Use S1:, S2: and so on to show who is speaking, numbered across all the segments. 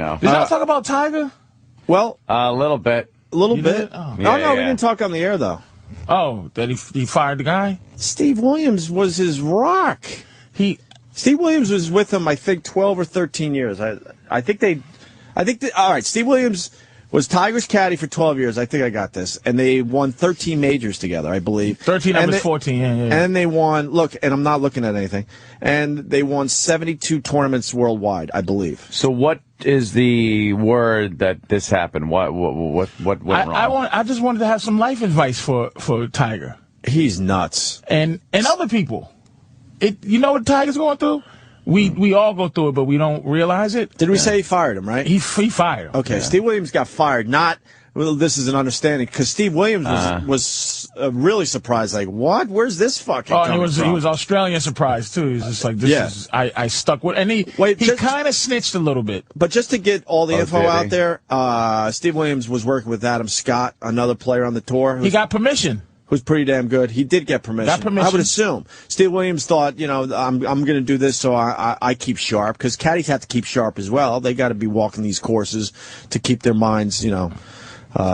S1: No.
S2: Did y'all talk about Tiger?
S3: Well,
S1: a little bit.
S3: A little
S2: You
S3: bit.
S2: did? Oh.
S3: No, we didn't talk on the air, though.
S2: Oh, that he fired the guy?
S3: Steve Williams was his rock. Steve Williams was with him, I think, 12 or 13 years. I think all right, Steve Williams was Tiger's caddy for 12 years. I think I got this. And they won 13 majors together, I believe.
S2: 13 of his 14, yeah.
S3: And they won, look, and I'm not looking at anything, and they won 72 tournaments worldwide, I believe.
S1: So what is the word that this happened? What went wrong?
S2: I just wanted to have some life advice for Tiger.
S3: He's nuts.
S2: And other people. You know what Tiger's going through? We all go through it, but we don't realize it.
S3: Did we say he fired him, right?
S2: He fired him.
S3: Okay, yeah. Steve Williams got fired. Well, this is an understanding, because Steve Williams was really surprised. Like, what? Where's this fucking coming from?
S2: He was Australian surprised, too. He was just like, I stuck with. And he kind of snitched a little bit.
S3: But just to get all the info out there, Steve Williams was working with Adam Scott, another player on the tour.
S2: He got permission.
S3: Who's pretty damn good. He did get permission.
S2: Got permission.
S3: I would assume. Steve Williams thought, I'm going to do this so I keep sharp, because caddies have to keep sharp as well. They got to be walking these courses to keep their minds,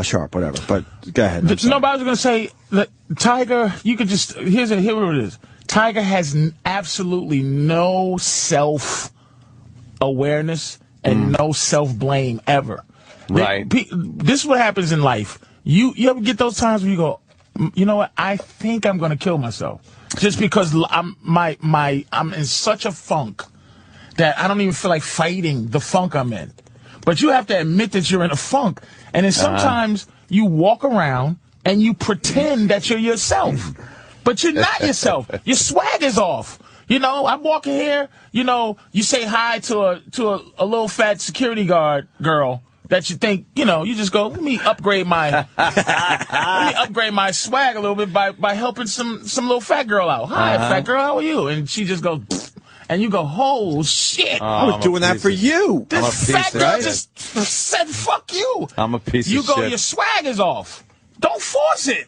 S3: sharp, whatever. But go ahead.
S2: No, but I was going to say that Tiger, you could just, here it is. Tiger has absolutely no self-awareness and no self-blame ever.
S1: Right.
S2: This is what happens in life. You ever get those times where you go, you know what? I think I'm going to kill myself just because I'm in such a funk that I don't even feel like fighting the funk I'm in. But you have to admit that you're in a funk, and then sometimes you walk around and you pretend that you're yourself, but you're not yourself. Your swag is off. I'm walking here. You say hi to a little fat security guard girl that you think, you just go, let me upgrade my swag a little bit by helping some little fat girl out. Hi, fat girl, how are you? And she just goes, and you go, oh shit!
S3: I was doing that for you.
S2: This fat girl just said, fuck you.
S1: I'm a piece of shit.
S2: You go, your swag is off. Don't force it.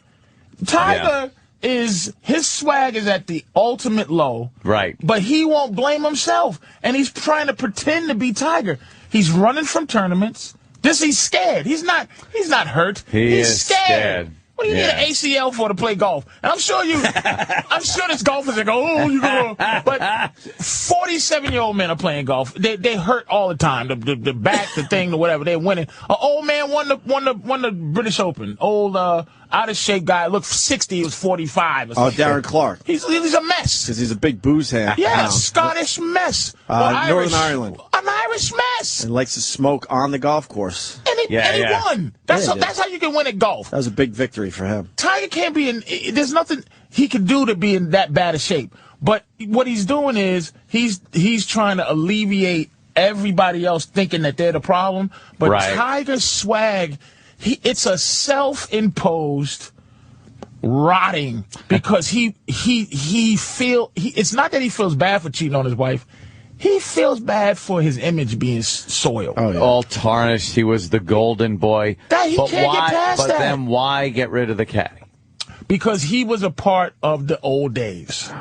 S2: Tiger his swag is at the ultimate low.
S1: Right.
S2: But he won't blame himself, and he's trying to pretend to be Tiger. He's running from tournaments. He's scared. He's not hurt. He's scared. What do you need an ACL for to play golf? And I'm sure there's golfers that go, oh, you go. But 47-year-old men are playing golf. They hurt all the time. The back, the thing, the whatever. They're winning. An old man won the British Open. Old out of shape guy. Looked 60. He was 45. Or something.
S3: Darren Clark.
S2: He's a mess.
S3: Because he's a big booze hand.
S2: Yeah, Scottish mess.
S3: Northern Ireland.
S2: An Irish mess.
S3: And likes to smoke on the golf course.
S2: And he won. That's how you can win at golf.
S3: That was a big victory for him.
S2: Tiger can't be in. There's nothing he can do to be in that bad a shape. But what he's doing is he's trying to alleviate everybody else thinking that they're the problem. But Tiger's swag, it's a self-imposed rotting because it's not that he feels bad for cheating on his wife. He feels bad for his image being soiled.
S1: Oh, yeah. All tarnished. He was the golden boy.
S2: He can't get past that.
S1: But then why get rid of the caddy?
S2: Because he was a part of the old days.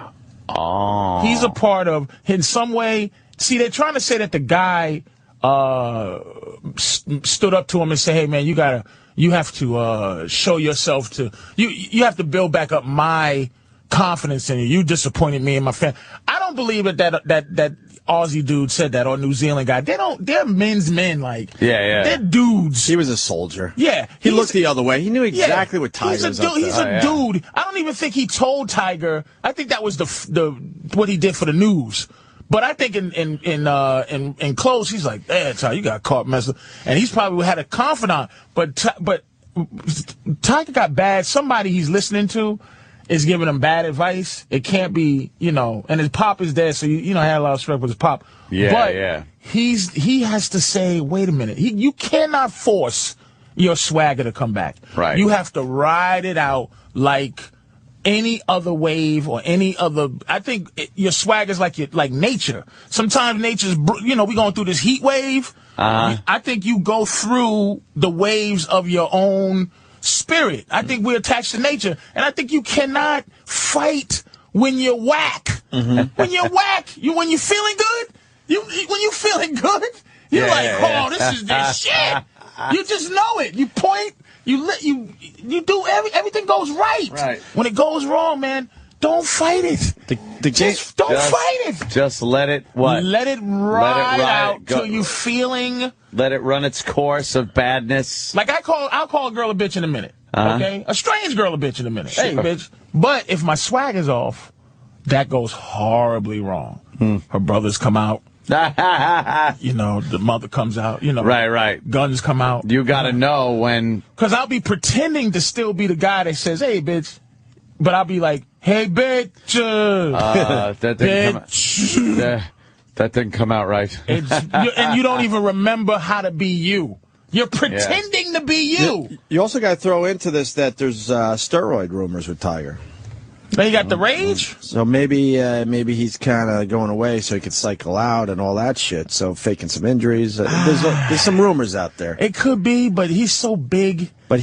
S1: Oh.
S2: He's a part of, in some way, see, they're trying to say that the guy stood up to him and said, hey, man, you have to show yourself to, you have to build back up my confidence in you. You disappointed me and my family. I don't believe that Aussie dude said that, or New Zealand guy. They're men's men, like.
S1: Yeah.
S2: They're dudes.
S3: He was a soldier.
S2: Yeah.
S3: He looked the other way. He knew exactly what Tiger was up to.
S2: He's a dude. I don't even think he told Tiger. I think that was what he did for the news. But I think in close, he's like, Tiger, you got caught messing. And he's probably had a confidant. But Tiger got bad. Somebody he's listening to is giving him bad advice. It can't be, and his pop is dead, so I had a lot of respect with his pop.
S1: Yeah,
S2: but he has to say, wait a minute. You cannot force your swagger to come back.
S1: Right.
S2: You have to ride it out like any other wave or any other. I think your swag is like nature. Sometimes nature's, we going through this heat wave. I think you go through the waves of your own spirit. I think we're attached to nature, and I think you cannot fight when you're whack. Mm-hmm. When you're whack, when you're feeling good, when you're feeling good, You're oh, this is this shit. You just know it. You point. You do everything goes right.
S1: Right.
S2: When it goes wrong, man, don't fight it. Don't fight it.
S1: Just let it
S2: Let it ride out till you feeling.
S1: Let it run its course of badness.
S2: Like I'll call a girl a bitch in a minute. Okay, a strange girl a bitch in a minute. Hey, bitch. But if my swag is off, that goes horribly wrong. Her brothers come out. The mother comes out.
S1: Right.
S2: Guns come out.
S1: You got to know when.
S2: Because I'll be pretending to still be the guy that says, "Hey, bitch," but I'll be like, "Hey, bitch."
S1: That didn't come out right.
S2: And you don't even remember how to be you. You're pretending to be you.
S3: You also got to throw into this that there's steroid rumors with Tiger.
S2: Now you got the rage?
S3: So maybe he's kind of going away so he could cycle out and all that shit. So faking some injuries. There's some rumors out there.
S2: It could be, but he's so big.
S3: But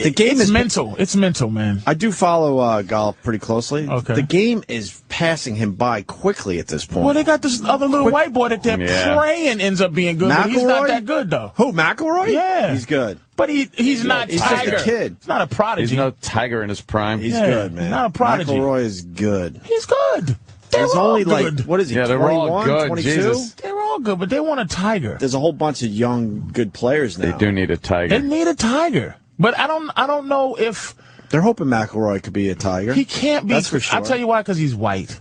S3: the game is
S2: mental. It's mental, man.
S3: I do follow golf pretty closely.
S2: Okay.
S3: The game is passing him by quickly at this point.
S2: Well, they got this other little white boy that they're praying ends up being good, but he's not that good, though.
S3: Who, McElroy?
S2: Yeah.
S3: He's good.
S2: But he's not
S3: he's
S2: Tiger.
S3: Just a kid.
S2: He's not a prodigy.
S1: He's no Tiger in his prime.
S3: He's good, man.
S2: He's not a prodigy.
S3: McElroy is good.
S2: He's good.
S3: There's only good. What is he,
S1: yeah,
S3: 21,
S1: they're all good.
S3: 22?
S1: Jesus.
S2: They're all good, but they want a Tiger.
S3: There's a whole bunch of young, good players now.
S1: They do need a Tiger.
S2: They need a Tiger. But I don't know if...
S3: They're hoping McElroy could be a Tiger.
S2: He can't be.
S3: That's for sure.
S2: I'll tell you why, because he's white.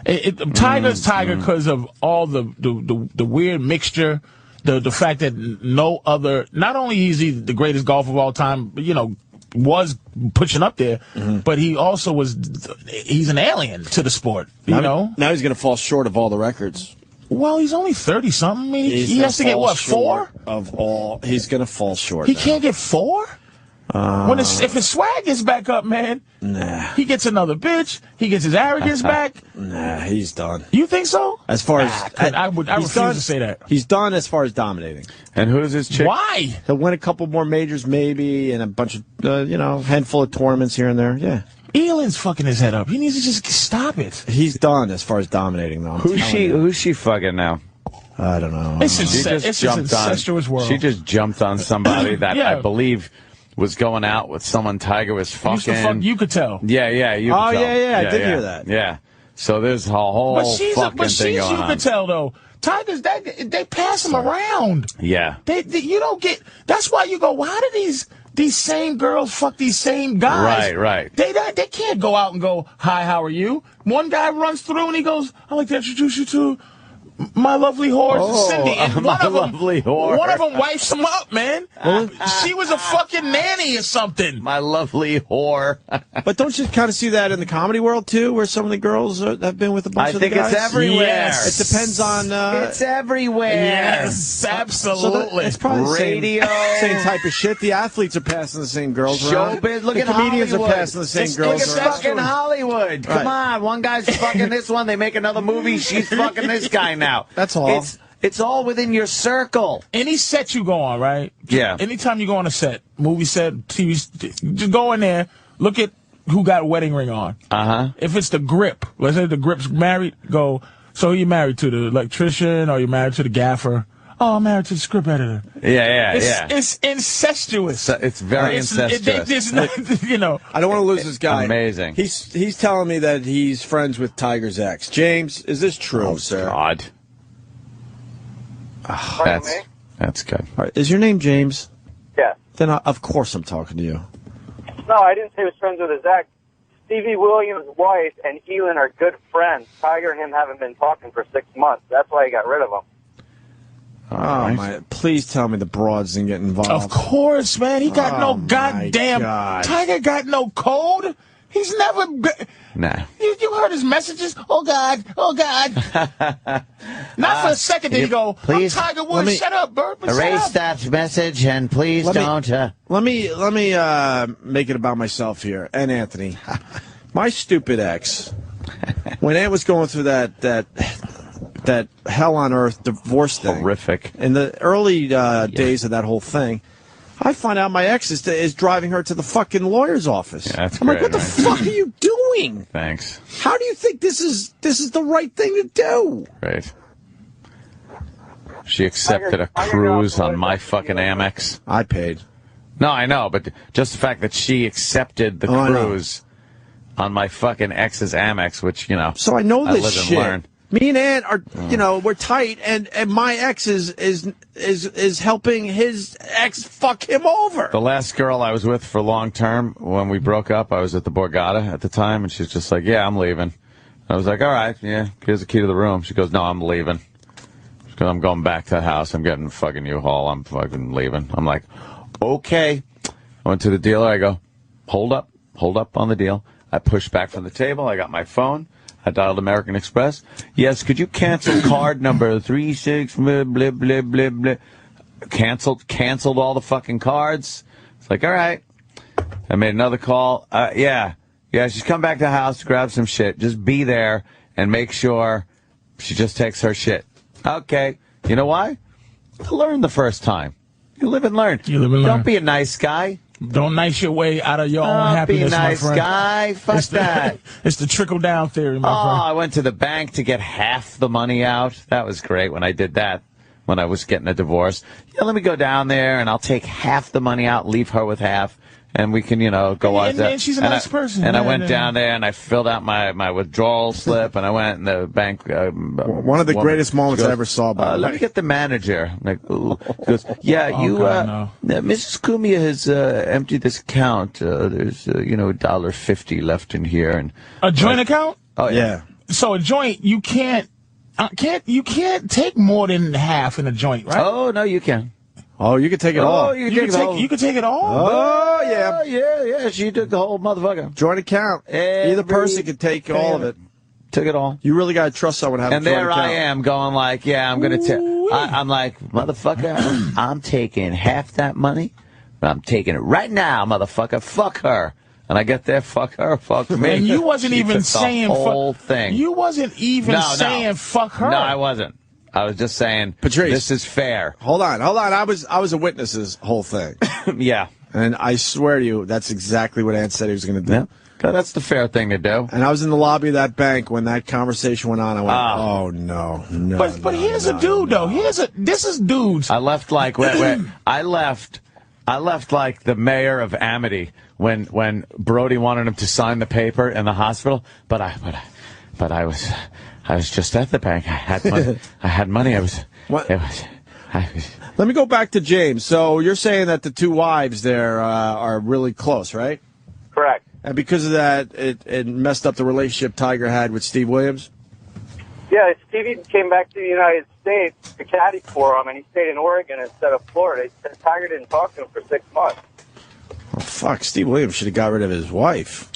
S2: Tiger's Tiger because of all the weird mixture, the fact that not only is he the greatest golfer of all time, but, was pushing up there, but he also he's an alien to the sport, Now
S3: he's going to fall short of all the records.
S2: Well, he's only 30-something. I mean, he has to get, what, 4?
S3: He's going to fall short.
S2: He can't get 4? If his swag gets back up, man, he gets another bitch. He gets his arrogance back.
S3: Nah, he's done.
S2: You think so?
S3: As far as
S2: I refuse to say that.
S3: He's done as far as dominating.
S1: And who's his chick?
S2: Why?
S3: He'll win a couple more majors, maybe, and a bunch of handful of tournaments here and there. Yeah.
S2: Elan's fucking his head up. He needs to just stop it.
S3: He's done as far as dominating, though.
S1: Who's she fucking now?
S3: I don't know.
S2: It's an incestuous world.
S1: She just jumped on somebody that I believe was going out with someone Tiger was fucking.
S2: You could tell.
S1: Yeah.
S3: I did hear that.
S1: Yeah. So there's a whole fucking thing going on.
S2: You could tell, though. Tigers, they pass him around.
S1: Yeah.
S2: You don't get. That's why you go, why do these same girls fuck these same guys?
S1: Right.
S2: They can't go out and go, hi, how are you? One guy runs through and he goes, I'd like to introduce you to my lovely whore, Cindy. And one of them wipes him up, man. She was a fucking nanny or something.
S1: My lovely whore.
S3: But don't you kind of see that in the comedy world, too, where some of the girls have been with a bunch of the guys?
S1: I think it's everywhere.
S2: Yes.
S3: It depends on...
S1: it's everywhere.
S2: Yes, absolutely.
S3: So it's probably the same type of shit. The athletes are passing the same girls around.
S1: Showbiz. Look
S3: at
S1: the comedians
S3: Hollywood. Are passing the same girls
S1: around. Look at fucking Hollywood. Come on. One guy's fucking this one. They make another movie. She's fucking this guy now.
S3: That's all.
S1: It's all within your circle.
S2: Any set you go on, right?
S1: Yeah.
S2: Anytime you go on a set, movie set, TV, just go in there, look at who got a wedding ring on. If it's the grip, let's say the grip's married, go, so who you married to, the electrician, or you married to the gaffer? Oh, I'm married to the script editor.
S1: Yeah.
S2: It's incestuous.
S1: It's very incestuous.
S3: I don't want to lose this guy.
S1: Amazing.
S3: He's telling me that he's friends with Tiger's ex. James, is this true, sir?
S1: God. That's good.
S3: All right, is your name James?
S4: Yeah.
S3: Then of course I'm talking to you.
S4: No, I didn't say he was friends with his ex. Stevie Williams' wife and Elin are good friends. Tiger and him haven't been talking for 6 months. That's why he got rid of him.
S3: My! Please tell me the broads didn't get involved.
S2: Of course, man. He got no goddamn...
S3: God.
S2: Tiger got no code. He's never...
S1: Nah.
S2: You heard his messages? Oh, God. Not for a second did he go,
S1: please,
S2: I'm Tiger Woods, shut up, Bert.
S1: Erase that message and please don't.
S3: Let me make it about myself here. And Anthony. My stupid ex, when Ant was going through that hell on earth divorce thing.
S1: Horrific.
S3: In the early days of that whole thing, I find out my ex is driving her to the fucking lawyer's office.
S1: Yeah, that's
S3: I'm
S1: great,
S3: like, what the fuck are you doing?
S1: Thanks.
S3: How do you think this is the right thing to do?
S1: Great. She accepted a cruise on my fucking Amex.
S3: I paid.
S1: No, I know, but just the fact that she accepted the cruise on my fucking ex's Amex, which, you know.
S3: So I know this
S1: live
S3: shit.
S1: And learn.
S3: Me and Ann are, you know, we're tight, and my ex is helping his ex fuck him over.
S1: The last girl I was with for long term, when we broke up, I was at the Borgata at the time, and she's just like, yeah, I'm leaving. I was like, all right, yeah, here's the key to the room. She goes, no, I'm leaving. She goes, I'm going back to the house. I'm getting fucking U-Haul. I'm fucking leaving. I'm like, okay. I went to the dealer. I go, hold up on the deal. I pushed back from the table. I got my phone. I dialed American Express. Yes, could you cancel card number 36 blah, blah, blah, blah, blah. Canceled all the fucking cards. It's like, all right. I made another call. Yeah, she's come back to the house to grab some shit. Just be there and make sure she just takes her shit. Okay. You know why? You learn the first time. You live and learn. Don't be a nice guy.
S2: Don't nice your way out of your own happiness,
S1: be a nice
S2: my friend.
S1: guy. Fuck that.
S2: It's the trickle-down theory, my friend.
S1: I went to the bank to get half the money out. That was great when I did that, when I was getting a divorce. Yeah, let me go down there, and I'll take half the money out, leave her with half, and we can, go on.
S2: And she's a nice person.
S1: And I went down there, and I filled out my withdrawal slip, and I went in the bank.
S3: One of the greatest moments I ever saw.
S1: Let me get the manager. I'm like, she goes, yeah, Mrs. Cumia has emptied this account. There's, $1.50 left in here. And
S2: a joint account?
S1: Oh, yeah.
S2: So a joint, you can't take more than half in a joint, right?
S1: Oh, no, you can.
S3: Oh, you can take it all.
S2: You can take it all?
S3: Oh, yeah.
S1: Yeah. She took the whole motherfucker.
S3: Joint account. Either person can take all of it.
S1: Took it all.
S3: You really got to trust someone having a joint account.
S1: And there I am going like, yeah, I'm going to take. I'm like, motherfucker, I'm taking half that money. But I'm taking it right now, motherfucker. Fuck her. And I get there, fuck her, fuck me.
S2: And you wasn't even saying
S1: the whole thing.
S2: You wasn't even saying fuck her.
S1: No, I wasn't. I was just saying,
S3: Patrice,
S1: this is fair.
S3: Hold on. I was a witness to this whole thing.
S1: Yeah.
S3: And I swear to you, that's exactly what Ant said he was going to do.
S1: Yeah. That's the fair thing to do.
S3: And I was in the lobby of that bank when that conversation went on. I went, oh, no.
S2: But here's a dude, though. This is dudes.
S1: I left like, I left like the mayor of Amity when Brody wanted him to sign the paper in the hospital. But I was just at the bank. I had money.
S3: Let me go back to James. So you're saying that the two wives there are really close, right?
S4: Correct.
S3: And because of that, it messed up the relationship Tiger had with Steve Williams?
S4: Yeah, Stevie came back to the United States to caddy for him, and he stayed in Oregon instead of Florida. Tiger didn't talk to him for 6 months.
S3: Oh, fuck, Steve Williams should have got rid of his wife.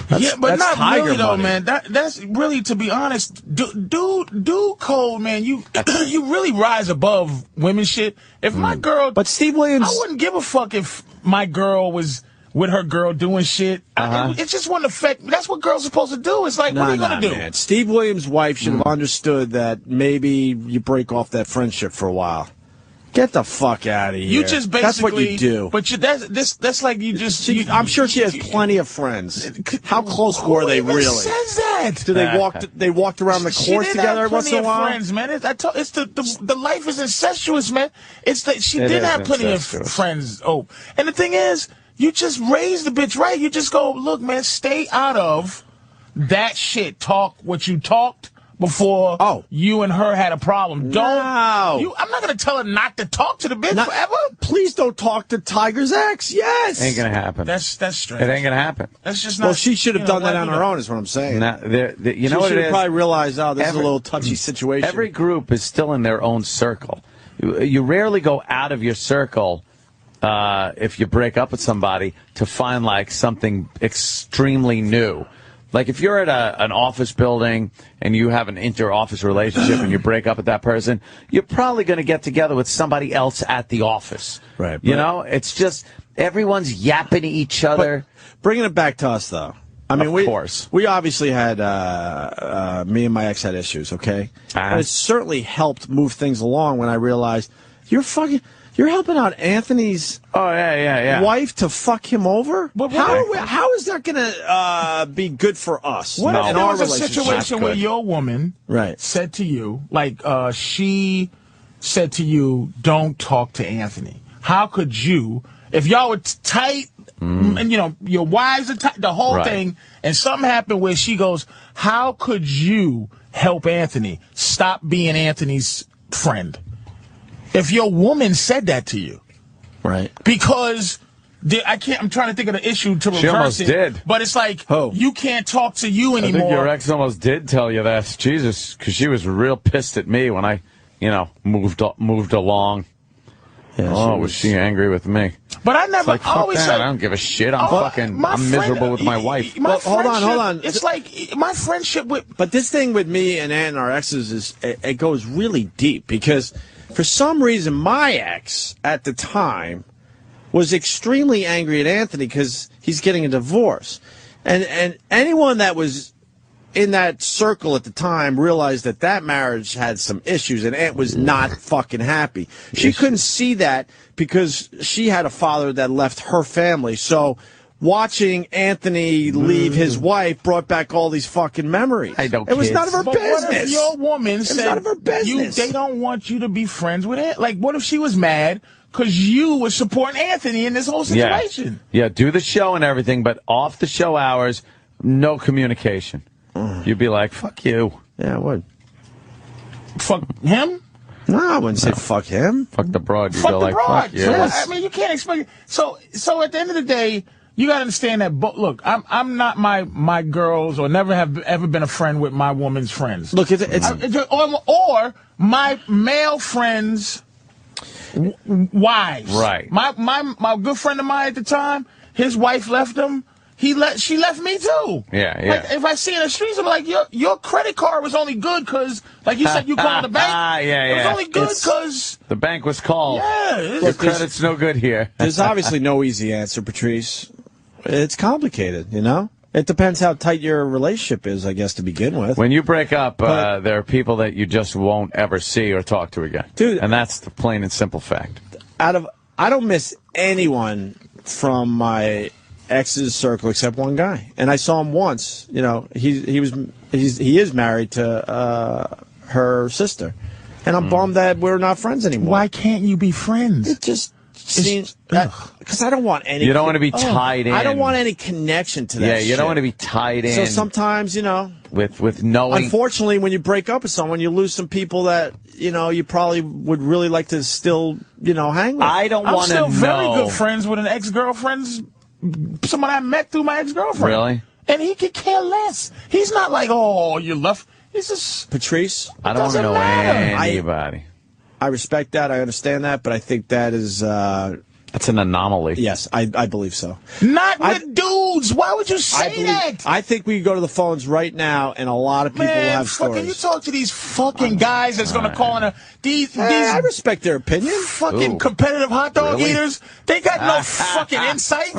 S2: But not
S3: Tiger
S2: really, though,
S3: money.
S2: man. That's really, to be honest, dude, Cole, man, you really rise above women shit. If my girl...
S3: But Steve Williams...
S2: I wouldn't give a fuck if my girl was with her girl doing shit. It just wouldn't affect... That's what girls are supposed to do. It's like, what are you going to do?
S3: Man. Steve Williams' wife should have understood that maybe you break off that friendship for a while. Get the fuck out of here.
S2: You just basically...
S3: That's what you do.
S2: But that's like you just...
S3: I'm sure she has plenty of friends. How close were they really?
S2: Who says that?
S3: Do they walked around the course together once in a while?
S2: Friends, man. It's the life is incestuous, man. She did have plenty of friends. Oh, and the thing is, you just raise the bitch right. You just go, look, man, stay out of that shit. Talk what you talked before you and her had a problem. I'm not going to tell her not to talk to the bitch forever.
S3: Please don't talk to Tiger's ex. Yes.
S1: Ain't going to happen.
S2: That's strange.
S1: It ain't going to happen.
S2: That's just not...
S3: Well, she should have done that on her own is what I'm saying.
S1: You know what it is?
S3: She should probably realize, this is a little touchy situation.
S1: Every group is still in their own circle. You rarely go out of your circle if you break up with somebody to find like something extremely new. Like if you're at an office building and you have an inter-office relationship and you break up with that person, you're probably going to get together with somebody else at the office.
S3: Right.
S1: You know, it's just everyone's yapping to each other.
S3: But bringing it back to us, though. I mean,
S1: of course.
S3: We obviously had, me and my ex had issues, okay? And it certainly helped move things along when I realized you're helping out Anthony's wife to fuck him over?
S2: But
S3: how is that going to be good for us?
S2: What if
S3: in
S2: there
S3: our
S2: was a
S3: relationship?
S2: situation where your woman said to you, like, she said to you, don't talk to Anthony? How could you, if y'all were tight, and you know, your wives are tight, the whole thing, and something happened where she goes, how could you help Anthony stop being Anthony's friend? If your woman said that to you.
S3: Right.
S2: Because I'm trying to think of the issue to reverse
S1: she almost
S2: it.
S1: did.
S2: But it's like, you can't talk to you anymore.
S1: I think your ex almost did tell you that. Jesus, because she was real pissed at me when I, you know, moved along. Yeah, was she angry with me?
S2: But I never always said,
S1: I don't give a shit. I'm miserable with my wife.
S3: Hold on.
S2: It's like my friendship with.
S3: But this thing with me and Ann, our exes, it goes really deep because for some reason my ex at the time was extremely angry at Anthony because he's getting a divorce, and anyone that was in that circle at the time realized that marriage had some issues, and Aunt was not fucking happy. She couldn't see that because she had a father that left her family. So watching Anthony leave his wife brought back all these fucking memories. It was none of her business.
S2: What if your woman said,
S3: none of her business.
S2: They don't want you to be friends with it? Like, what if she was mad because you were supporting Anthony in this whole situation?
S1: Yeah, do the show and everything, but off the show hours, no communication. You'd be like, fuck you.
S3: Yeah, I would.
S2: Fuck him?
S3: No, I wouldn't say fuck him.
S1: Fuck the broad. You'd
S2: fuck
S1: go
S2: the
S1: like,
S2: broad.
S1: fuck you.
S2: So, I mean, you can't expect it. So at the end of the day, you got to understand that, look, I'm not my girls or never have ever been a friend with my woman's friends.
S3: Look,
S2: or my male friends' wives.
S1: Right.
S2: My good friend of mine at the time, his wife left him. She left me too.
S1: Yeah.
S2: Like, if I see in the streets, I'm like, your credit card was only good because, like you said, you called the bank. It was only good because
S1: the bank was called.
S2: Yeah.
S1: Your credit's no good here.
S3: There's obviously no easy answer, Patrice. It's complicated, you know? It depends how tight your relationship is, I guess, to begin with.
S1: When you break up, there are people that you just won't ever see or talk to again.
S3: Dude.
S1: And that's the plain and simple fact.
S3: I don't miss anyone from my ex's circle except one guy, and I saw him once. You know, he is married to her sister, and I'm bummed that we're not friends anymore.
S2: Why can't you be friends?
S3: It just seems because I don't want any.
S1: You don't want to be tied in.
S3: I don't want any connection to that.
S1: Yeah, you don't want to be tied in.
S3: So sometimes, you know,
S1: with knowing.
S3: Unfortunately, when you break up with someone, you lose some people that you know you probably would really like to still hang with.
S1: I don't want to know.
S2: I'm still very good friends with an ex-girlfriend's. Someone I met through my ex-girlfriend.
S1: Really?
S2: And he could care less. He's not like, oh, you left. He's just...
S3: Patrice?
S1: I don't want to know anybody.
S3: I respect that. I understand that. But I think that is...
S1: That's an anomaly.
S3: Yes, I believe so.
S2: Not with dudes. Why would you say that?
S3: I think we can go to the phones right now, and a lot of people will have stories.
S2: You talk to these fucking guys that's going to call in these
S3: I respect their opinion.
S2: Fucking competitive hot dog eaters. They got no fucking insight.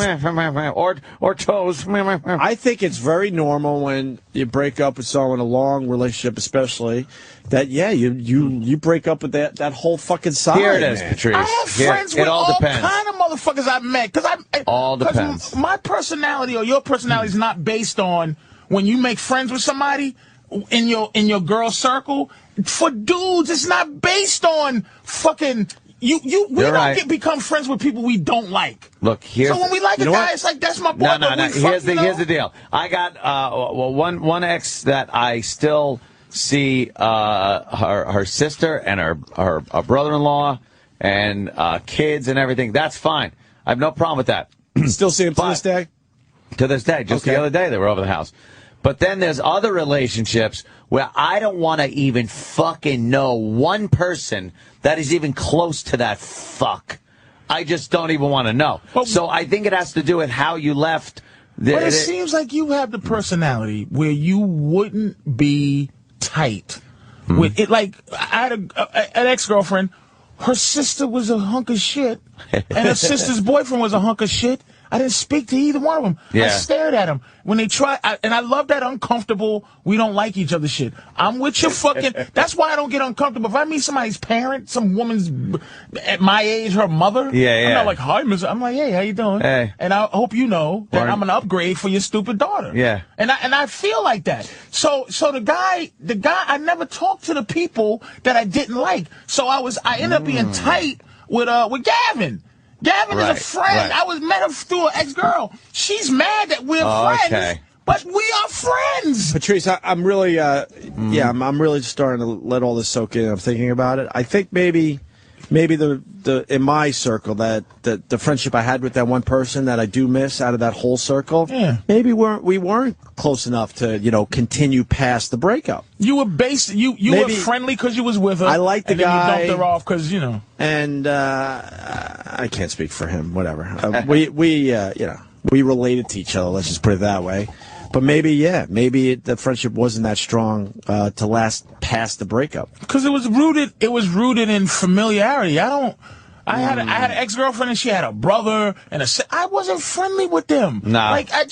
S1: or toes.
S3: I think it's very normal when you break up with someone, a long relationship especially, that, you break up with that whole fucking side.
S1: Here it is,
S3: man.
S1: Patrice.
S2: I have friends with all kind of motherfuckers I've met.
S1: All depends.
S2: My personality or your personality is not based on when you make friends with somebody in your girl circle. For dudes, it's not based on fucking... We don't become friends with people we don't like.
S1: Look,
S2: so when we like a guy, it's like, that's my boy.
S1: No. Here's the deal. I got one ex that I still see her sister and her brother-in-law and kids and everything. That's fine. I have no problem with that.
S3: Still see him to this day?
S1: To this day. Just the other day they were over the house. But then there's other relationships where I don't want to even fucking know one person that is even close to that fuck. I just don't even want to know. So I think it has to do with how you left.
S2: But it seems like you have the personality where you wouldn't be tight with it. Like, I had an ex-girlfriend. Her sister was a hunk of shit, and her sister's boyfriend was a hunk of shit. I didn't speak to either one of them.
S1: Yeah.
S2: I stared at them when they tried, and I love that uncomfortable, we don't like each other shit. I'm with your fucking, that's why I don't get uncomfortable. If I meet somebody's parent, some woman's at my age, her mother, I'm not like, hi, miss. I'm like, hey, how you doing?
S1: Hey.
S2: And I hope you know that I'm an upgrade for your stupid daughter.
S1: Yeah.
S2: And I feel like that. So the guy, I never talked to the people that I didn't like. So I ended up being tight with Gavin. Gavin is a friend. I met her through an ex-girl. She's mad that we're friends, but we are friends.
S3: Patrice, I'm really, I'm really just starting to let all this soak in. I'm thinking about it. I think maybe the in my circle that the friendship I had with that one person that I do miss out of that whole circle, maybe we weren't close enough to continue past the breakup.
S2: You were you were friendly because you was with her.
S3: I like the guy.
S2: And you dumped her off because
S3: And I can't speak for him. Whatever. We related to each other. Let's just put it that way. But maybe the friendship wasn't that strong to last past the breakup.
S2: Because it was rooted in familiarity. I had an ex-girlfriend and she had a brother and I wasn't friendly with them.
S1: Nah.
S2: Like I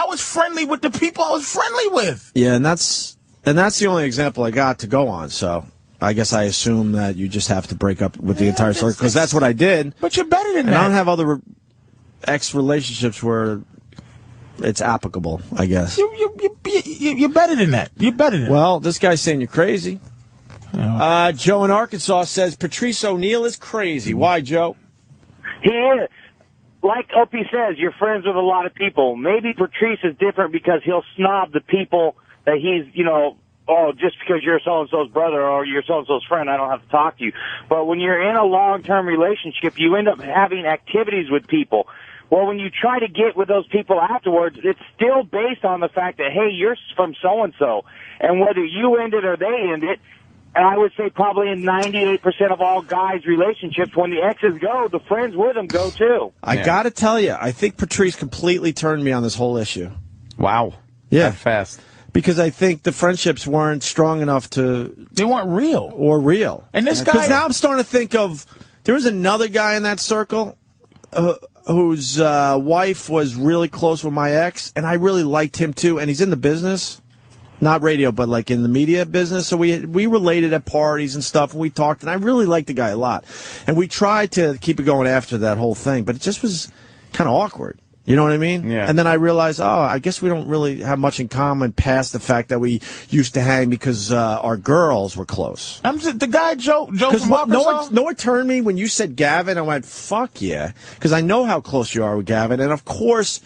S2: was friendly with the people I was friendly with.
S3: Yeah, and that's the only example I got to go on. So I guess I assume that you just have to break up with the entire circle because that's what I did.
S2: But you're better than
S3: that.
S2: that.
S3: I don't have other ex-relationships where it's applicable, I guess.
S2: You're better than that. You're better than that.
S3: Well, this guy's saying you're crazy. Joe in Arkansas says Patrice O'Neal is crazy. Why, Joe?
S5: He is. Like Opie says, you're friends with a lot of people. Maybe Patrice is different because he'll snob the people that he's, just because you're so-and-so's brother or you're so-and-so's friend, I don't have to talk to you. But when you're in a long-term relationship, you end up having activities with people. Well, when you try to get with those people afterwards, it's still based on the fact that, hey, you're from so-and-so. And whether you end it or they end it, and I would say probably in 98% of all guys' relationships, when the exes go, the friends with them go too.
S3: I got to tell you, I think Patrice completely turned me on this whole issue.
S1: Wow.
S3: Yeah.
S1: That fast.
S3: Because I think the friendships weren't strong enough to...
S2: They weren't real.
S3: Or real.
S2: And this guy...
S3: Because now I'm starting to think of... There was another guy in that circle... whose wife was really close with my ex, and I really liked him too. And he's in the business, not radio, but like in the media business. So we related at parties and stuff, and we talked. And I really liked the guy a lot. And we tried to keep it going after that whole thing, but it just was kind of awkward. You know what I mean?
S1: Yeah.
S3: And then I realized, I guess we don't really have much in common past the fact that we used to hang because our girls were close.
S2: I'm just, the guy Joe from Arkansas.
S3: No one turned me when you said Gavin. I went, fuck yeah, because I know how close you are with Gavin. And of course,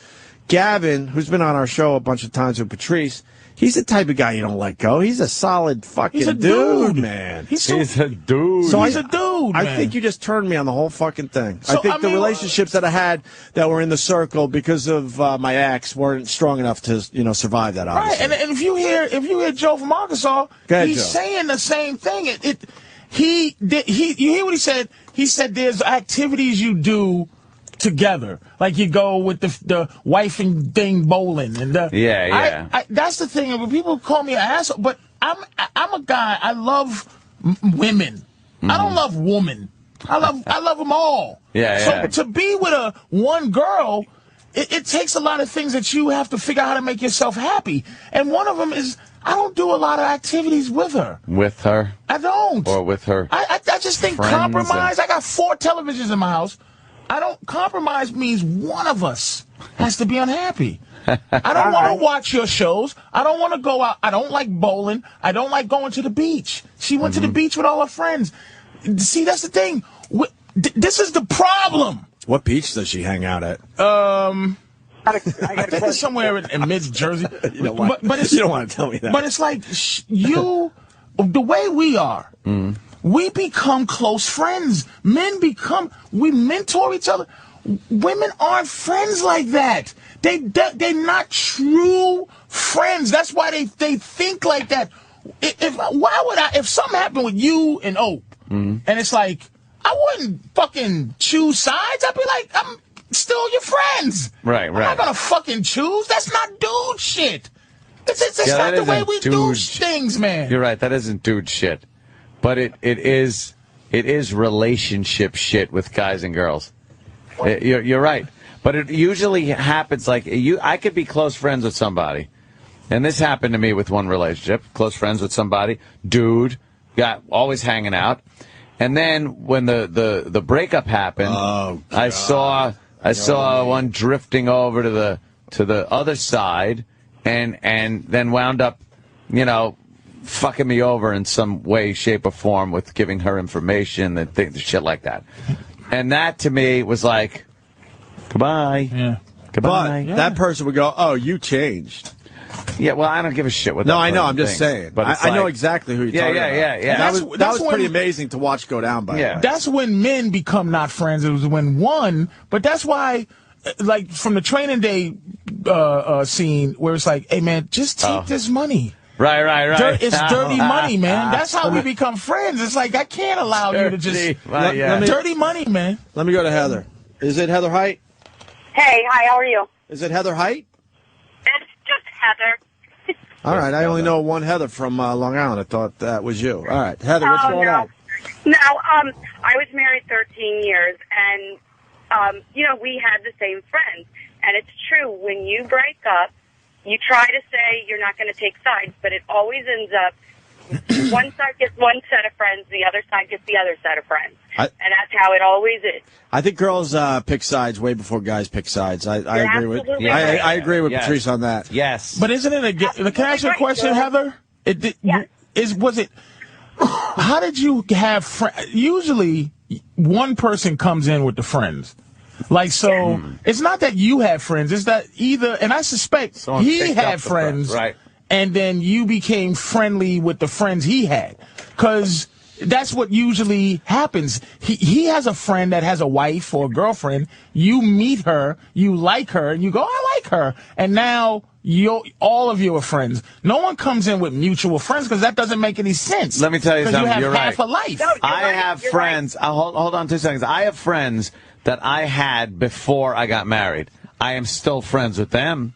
S3: Gavin, who's been on our show a bunch of times with Patrice, he's the type of guy you don't let go. He's a solid fucking dude, man.
S1: He's a dude.
S3: So
S2: he's a dude,
S3: I
S2: man.
S3: think you just turned me on the whole fucking thing.
S2: So,
S3: I think the relationships that I had that were in the circle because of my ex weren't strong enough to, survive that, obviously.
S2: Right, and if you hear Joe from Arkansas, he's saying the same thing. You hear what he said? He said there's activities you do together, like you go with the wife and thing bowling, and that's the thing. When people call me an asshole, but I'm a guy. I love women. I don't love women. I love them all. So to be with one girl, it takes a lot of things that you have to figure out how to make yourself happy, and one of them is I don't do a lot of activities with her.
S1: With her?
S2: I don't.
S1: Or with her?
S2: I just think compromise. I got 4 televisions in my house. Compromise means one of us has to be unhappy. I don't want to watch your shows. I don't want to go out. I don't like bowling. I don't like going to the beach. She went to the beach with all her friends. See, that's the thing. This is the problem.
S3: What beach does she hang out at?
S2: I think it's somewhere in mid-Jersey.
S3: You don't want to tell me that.
S2: But it's like the way we are. We become close friends. We mentor each other. Women aren't friends like that. They're not true friends. That's why they think like that. If something happened with you and O&Aep, and it's like, I wouldn't fucking choose sides. I'd be like, I'm still your friends.
S1: Right.
S2: I'm not gonna fucking choose. That's not dude shit. It's not the way we do things, man.
S1: You're right. That isn't dude shit. But it is relationship shit with guys and girls. You're right. But it usually happens like I could be close friends with somebody. And this happened to me with one relationship. Close friends with somebody. Dude. Got always hanging out. And then when the breakup happened, I saw one drifting over to the other side and then wound up, fucking me over in some way, shape, or form with giving her information and shit like that. And that to me was like, goodbye.
S2: Yeah.
S1: Goodbye.
S3: But that person would go, "Oh, you changed."
S1: Yeah, well, I don't give a shit what.
S3: No,
S1: that
S3: I know.
S1: person
S3: I'm just
S1: thinks,
S3: saying.
S1: but
S3: I know exactly who you're talking about.
S1: Yeah.
S3: That was pretty amazing to watch go down. By the way.
S2: That's when men become not friends. It was when one, but that's why, like from the Training Day scene, where it's like, hey man, just take this money.
S1: Right.
S2: It's dirty money, man. That's how we become friends. It's like I can't allow you to just dirty money, man.
S3: Let me go to Heather. Is it Heather Height?
S6: Hey, hi. How are you?
S3: Is it Heather Height?
S6: It's just Heather.
S3: All right, I only know one Heather from Long Island. I thought that was you. All right, Heather, what's going on?
S6: No, I was married 13 years, and, we had the same friends. And it's true, when you break up, you try to say you're not going to take sides, but it always ends up one side gets one set of friends, the other side gets the other set of friends. And that's how it always is.
S3: I think girls pick sides way before guys pick sides. I agree with
S6: right.
S3: I agree with Patrice on that.
S1: Yes.
S2: But isn't it can I ask you a question, Heather? How did you have friends? Usually one person comes in with the friends. Like, so it's not that you had friends, it's that and I suspect he had friends,
S1: right?
S2: And then you became friendly with the friends he had. Because that's what usually happens. He has a friend that has a wife or a girlfriend. You meet her, you like her, and you go, I like her. And now all of you are friends. No one comes in with mutual friends because that doesn't make any sense.
S1: Let me tell you something.
S2: You have
S1: You're
S2: half
S1: right.
S2: a life.
S6: No,
S1: I have friends. Hold on 2 seconds. I have friends that I had before I got married. I am still friends with them.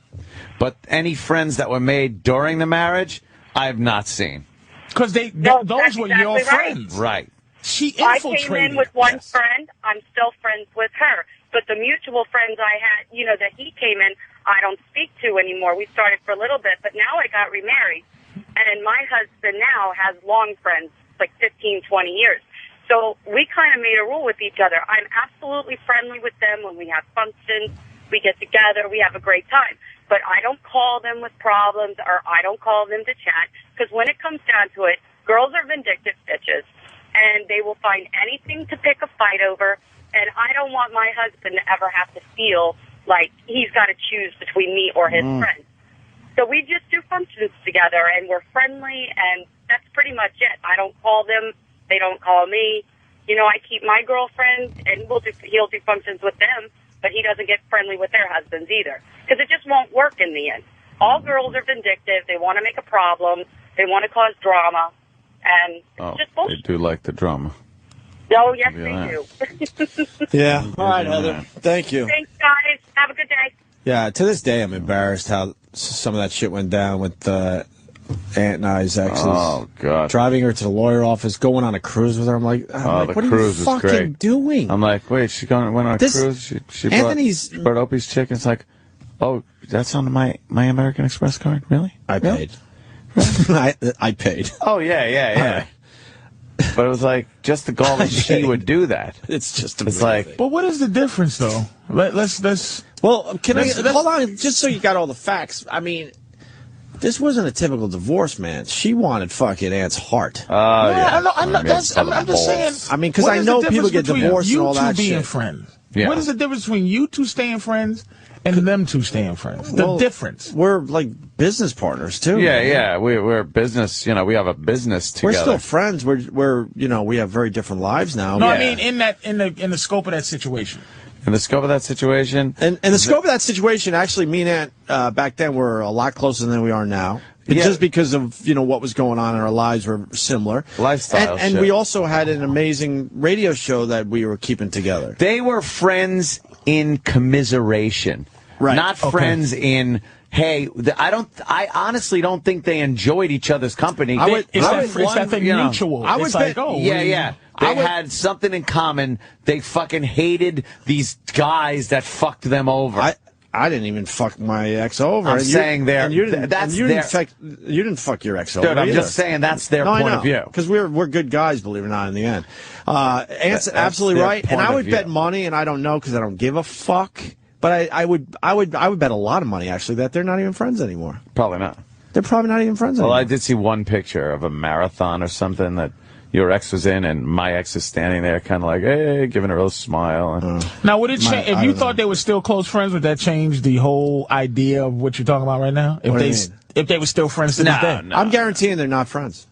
S1: But any friends that were made during the marriage, I have not seen.
S2: Because those were your friends.
S1: Right.
S2: She infiltrated.
S6: I came in with one friend. I'm still friends with her. But the mutual friends I had, that he came in, I don't speak to anymore. We started for a little bit, but now I got remarried. And my husband now has long friends, like 15, 20 years. So we kind of made a rule with each other. I'm absolutely friendly with them when we have functions. We get together. We have a great time. But I don't call them with problems or I don't call them to chat because when it comes down to it, girls are vindictive bitches and they will find anything to pick a fight over. And I don't want my husband to ever have to feel like he's got to choose between me or his friends. So we just do functions together and we're friendly and that's pretty much it. I don't call them. They don't call me. I keep my girlfriends and he'll do functions with them. But he doesn't get friendly with their husbands either. Because it just won't work in the end. All girls are vindictive. They want to make a problem. They want to cause drama. And it's just bullshit.
S1: They do like the drama.
S6: Oh, yes, they do.
S3: Yeah. All right, Heather. Thank you.
S6: Thanks, guys. Have a good day.
S3: Yeah, to this day, I'm embarrassed how some of that shit went down with Aunt and I's exes.
S1: Oh, God.
S3: Driving her to the lawyer office, going on a cruise with her. I'm like, what are you fucking doing?
S1: I'm like, wait, she went on a cruise? She brought Opie's chicken. It's like, oh, that's on my American Express card? Really?
S3: I paid. I paid.
S1: Oh, yeah. But it was like, just the gall that she would do that.
S3: It's just
S1: It's like,
S2: but what is the difference, though? Let's.
S3: Well, hold on, just so you got all the facts. I mean, this wasn't a typical divorce, man. She wanted fucking Aunt's heart.
S2: I know. I'm just saying.
S3: I mean, because I know people get divorced and all that shit.
S2: You two being friends.
S1: Yeah.
S2: What is the difference between you two staying friends and them two staying friends? The difference.
S3: We're like business partners too.
S1: Yeah. We're business. We have a business together.
S3: We're still friends. We're we have very different lives now.
S2: No, I mean in the scope of that situation.
S1: In the scope of that situation,
S3: and the scope of that situation, actually, me and Aunt back then were a lot closer than we are now. Just because of what was going on in our lives were similar.
S1: Lifestyle
S3: and we also had an amazing radio show that we were keeping together.
S1: They were friends in commiseration,
S3: right?
S1: Not friends in, hey, I honestly don't think they enjoyed each other's company.
S2: It's that thing mutual.
S3: I would
S2: it's like,
S3: bet,
S1: Yeah. They had something in common. They fucking hated these guys that fucked them over.
S3: I didn't even fuck my ex over.
S1: I'm saying
S3: you didn't fuck your ex over.
S1: Dude, I'm
S3: either.
S1: just saying that's their point of view.
S3: Because we're good guys, believe it or not. In the end, Ant's absolutely right. And I would bet money, and I don't know because I don't give a fuck. But I would bet a lot of money actually that they're not even friends anymore.
S1: Probably not.
S3: They're probably not even friends anymore.
S1: Well, I did see one picture of a marathon or something that your ex was in, and my ex is standing there kind of like, hey, giving a real smile.
S2: Now, would it change if you thought they were still close friends? Would that change the whole idea of what you're talking about right now? If they were still friends to this day?
S3: No. I'm guaranteeing they're not friends,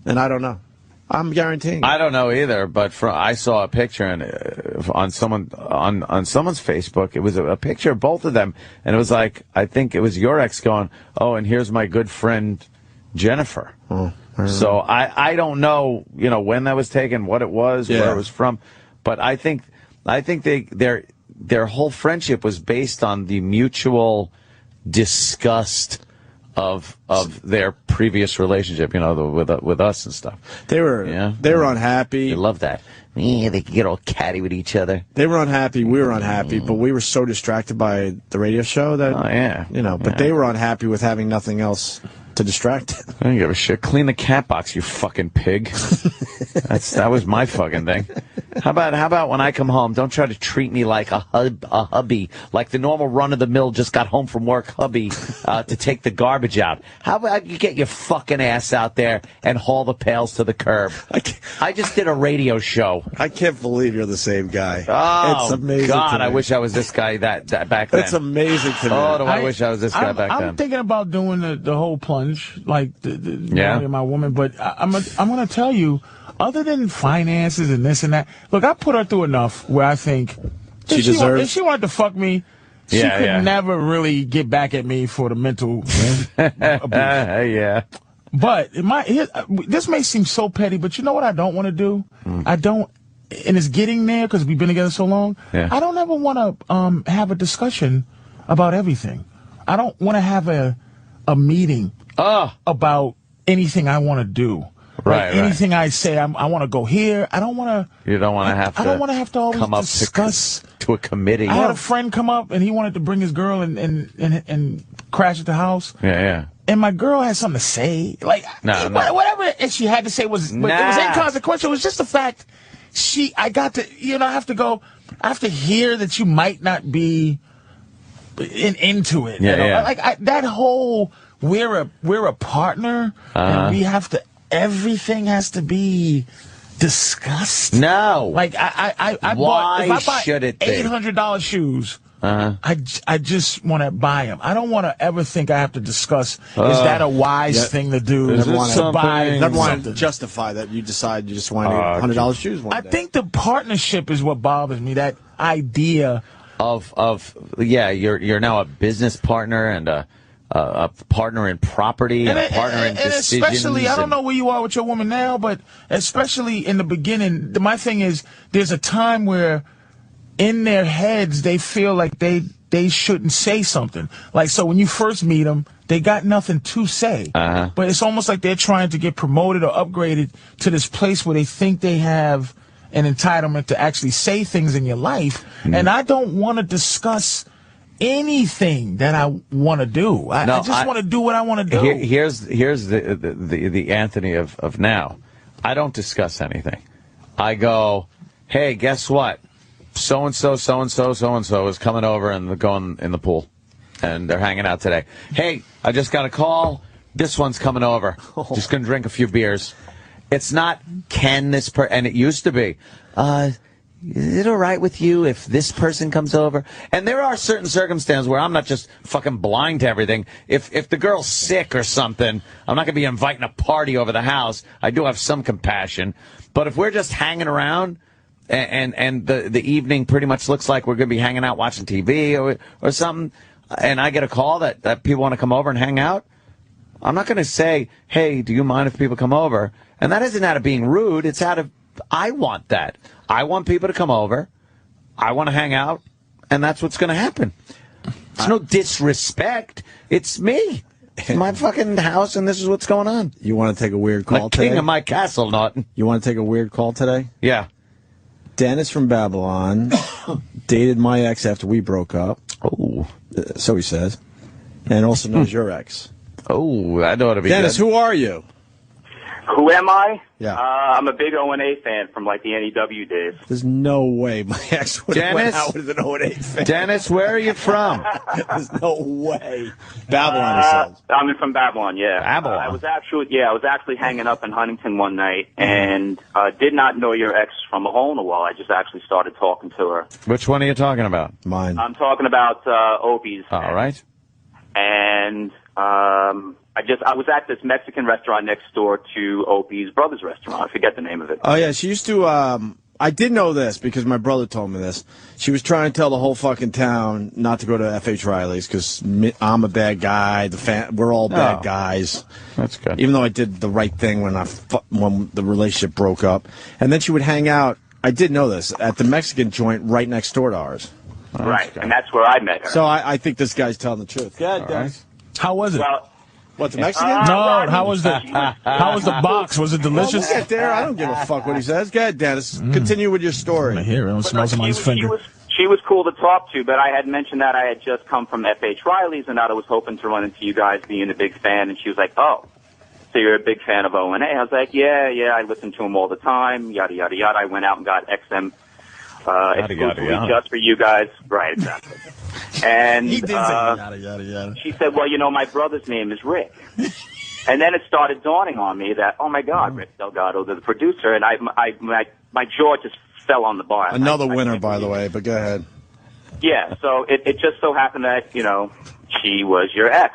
S3: and I don't know. I'm guaranteeing.
S1: I don't know either, but I saw a picture on someone's Facebook. It was a picture of both of them, and it was like, I think it was your ex going, oh, and here's my good friend Jennifer. So I don't know, when that was taken, what it was, where it was from, but I think their whole friendship was based on the mutual disgust of their previous relationship, with us and stuff.
S3: They were unhappy.
S1: They love that. Yeah, they could get all catty with each other.
S3: They were unhappy. We were unhappy, but we were so distracted by the radio show that But they were unhappy with having nothing else to distract him.
S1: I don't give a shit. Clean the cat box, you fucking pig. That was my fucking thing. How about when I come home, don't try to treat me like a hubby, like the normal run-of-the-mill just got home from work hubby to take the garbage out. How about you get your fucking ass out there and haul the pails to the curb? I just did a radio show.
S3: I can't believe you're the same guy.
S1: Oh,
S3: it's amazing.
S1: God, I wish I was this guy that back then.
S3: It's amazing to me.
S1: Oh, do I wish I was this guy back then.
S2: I'm thinking about doing the whole plunge, like marrying my woman, but I'm going to tell you, other than finances and this and that, look, I put her through enough where I think if she wanted to fuck me, she could never really get back at me for the mental abuse.
S1: Yeah.
S2: But this may seem so petty, but you know what I don't want to do? I don't, and it's getting there because we've been together so long.
S1: Yeah.
S2: I don't ever want to have a discussion about everything. I don't want to have a meeting about anything I want to do.
S1: Right.
S2: Anything I say, I want to go here. I don't want to.
S1: You don't want to have to.
S2: I don't want to have to always
S1: come up
S2: discuss
S1: to a committee.
S2: I had a friend come up and he wanted to bring his girl and crash at the house.
S1: Yeah.
S2: And my girl had something to say, whatever she had to say was it was inconsequential. It was just the fact I got to I have to hear that you might not be into it. That whole we're a partner and we have to. Everything has to be discussed.
S1: No.
S2: Like I
S1: Why should it be?
S2: $800 shoes. I just want to buy them. I don't want to ever think I have to discuss. Is that a wise thing to do?
S3: Never want to justify that you decide you just want to get $100 shoes one day.
S2: I think the partnership is what bothers me. That idea
S1: of you're now a business partner and a partner in property, and a partner in decisions.
S2: Especially, I don't know where you are with your woman now, but especially in the beginning, my thing is there's a time where in their heads they feel like they shouldn't say something. Like, so when you first meet them, they got nothing to say. But it's almost like they're trying to get promoted or upgraded to this place where they think they have an entitlement to actually say things in your life. And I don't want to discuss anything that I want to do. I just want to do what I want to do.
S1: Here's the Anthony of now. I don't discuss anything. I go, hey, guess what? So and so is coming over and they're going in the pool, and they're hanging out today. Hey, I just got a call. This one's coming over. Just gonna drink a few beers. It's not and it used to be. Is it all right with you if this person comes over? And there are certain circumstances where I'm not just fucking blind to everything. If the girl's sick or something, I'm not going to be inviting a party over the house. I do have some compassion. But if we're just hanging around and the evening pretty much looks like we're going to be hanging out watching TV or something, and I get a call that people want to come over and hang out, I'm not going to say, hey, do you mind if people come over? And that isn't out of being rude. It's out of, I want that. I want people to come over. I want to hang out, and that's what's going to happen. It's no disrespect. It's me. It's my fucking house, and this is what's going on.
S3: You want to take a weird call
S1: The
S3: today?
S1: king of my castle, Norton.
S3: You want to take a weird call today?
S1: Yeah.
S3: Dennis from Babylon dated my ex after we broke up.
S1: Oh.
S3: So he says. And also knows your ex.
S1: Oh, I know how to be
S3: Dennis,
S1: good.
S3: who are you?
S5: Who am I?
S3: Yeah.
S5: I'm a big O&Aep fan from like the NEW days.
S3: There's no way my ex would have went
S1: Dennis?
S3: out with an O&Ape fan.
S1: Dennis, where are you from?
S3: There's no way. Babylon, he says.
S5: I'm from Babylon, yeah.
S1: Babylon.
S5: I was actually hanging up in Huntington one night and did not know your ex from a hole in the wall. I just actually started talking to her.
S1: Which one are you talking about?
S3: Mine.
S5: I'm talking about Opie's.
S1: All right.
S5: And I was at this Mexican restaurant next door to Opie's brother's restaurant. I forget the name of it.
S3: Oh, yeah, she used to, I did know this because my brother told me this. She was trying to tell the whole fucking town not to go to F.H. Riley's because I'm a bad guy. We're all bad guys.
S1: That's good.
S3: Even though I did the right thing when the relationship broke up. And then she would hang out, I did know this, at the Mexican joint right next door to ours.
S5: Right, and that's where I met her.
S3: So I think this guy's telling the truth. Go ahead, Dennis.
S2: How was it?
S5: Well,
S3: What, the Mexican?
S2: No, how was the box? Was it delicious?
S3: Well, look at there. I don't give a fuck what he says. Go ahead, Dennis. Continue with your story.
S2: I hear it. It smells somebody's finger.
S5: She was cool to talk to, but I had mentioned that I had just come from F.H. Riley's and that I was hoping to run into you guys being a big fan. And she was like, oh, so you're a big fan of O&A? I was like, yeah, I listen to him all the time, yada, yada, yada. I went out and got XM exclusively just for you guys. Right, exactly. And
S3: He did say yada, yada, yada.
S5: she said, well, my brother's name is Rick. And then it started dawning on me that, oh, my God, Rick Delgado, the producer, and my jaw just fell on the bar.
S3: Another winner, by the way, but go ahead.
S5: Yeah, so it just so happened that, she was your ex.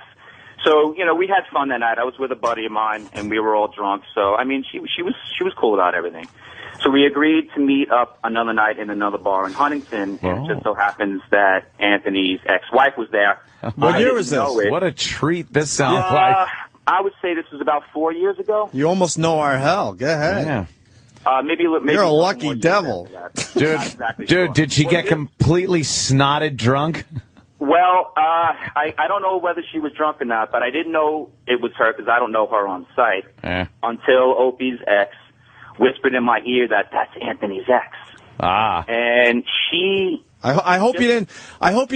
S5: So, we had fun that night. I was with a buddy of mine, and we were all drunk. So, I mean, she was cool about everything. So we agreed to meet up another night in another bar in Huntington, and it just so happens that Anthony's ex-wife was there.
S3: What year was this?
S1: What a treat this sounds like.
S5: I would say this was about 4 years ago.
S3: You almost know our hell. Go ahead.
S1: Yeah.
S5: Maybe
S3: You're a lucky devil.
S1: Dude, did she get completely snotted drunk?
S5: Well, I don't know whether she was drunk or not, but I didn't know it was her because I don't know her on sight until Opie's ex whispered in my ear that that's Anthony's ex. And she...
S3: I hope you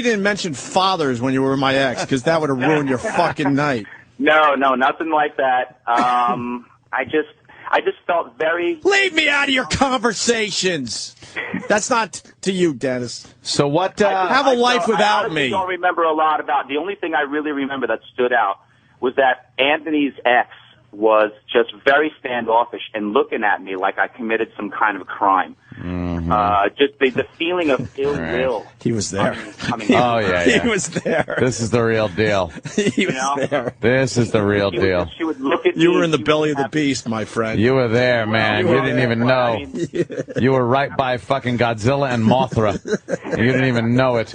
S3: didn't mention fathers when you were my ex, because that would have ruined your fucking night.
S5: No, nothing like that. I just felt very...
S3: Leave me out of your conversations. That's not to you, Dennis.
S1: So what...
S3: have a life without me.
S5: I don't remember a lot about... The only thing I really remember that stood out was that Anthony's ex was just very standoffish and looking at me like I committed some kind of crime. Just the feeling of ill will.
S3: He was there.
S1: He
S3: was there.
S1: This is the real deal.
S3: He was there.
S1: This is the real deal.
S5: She would look at me.
S3: You were in the belly of the beast, my friend.
S1: You were there, man. You didn't even know. You were right by fucking Godzilla and Mothra. You didn't even know it.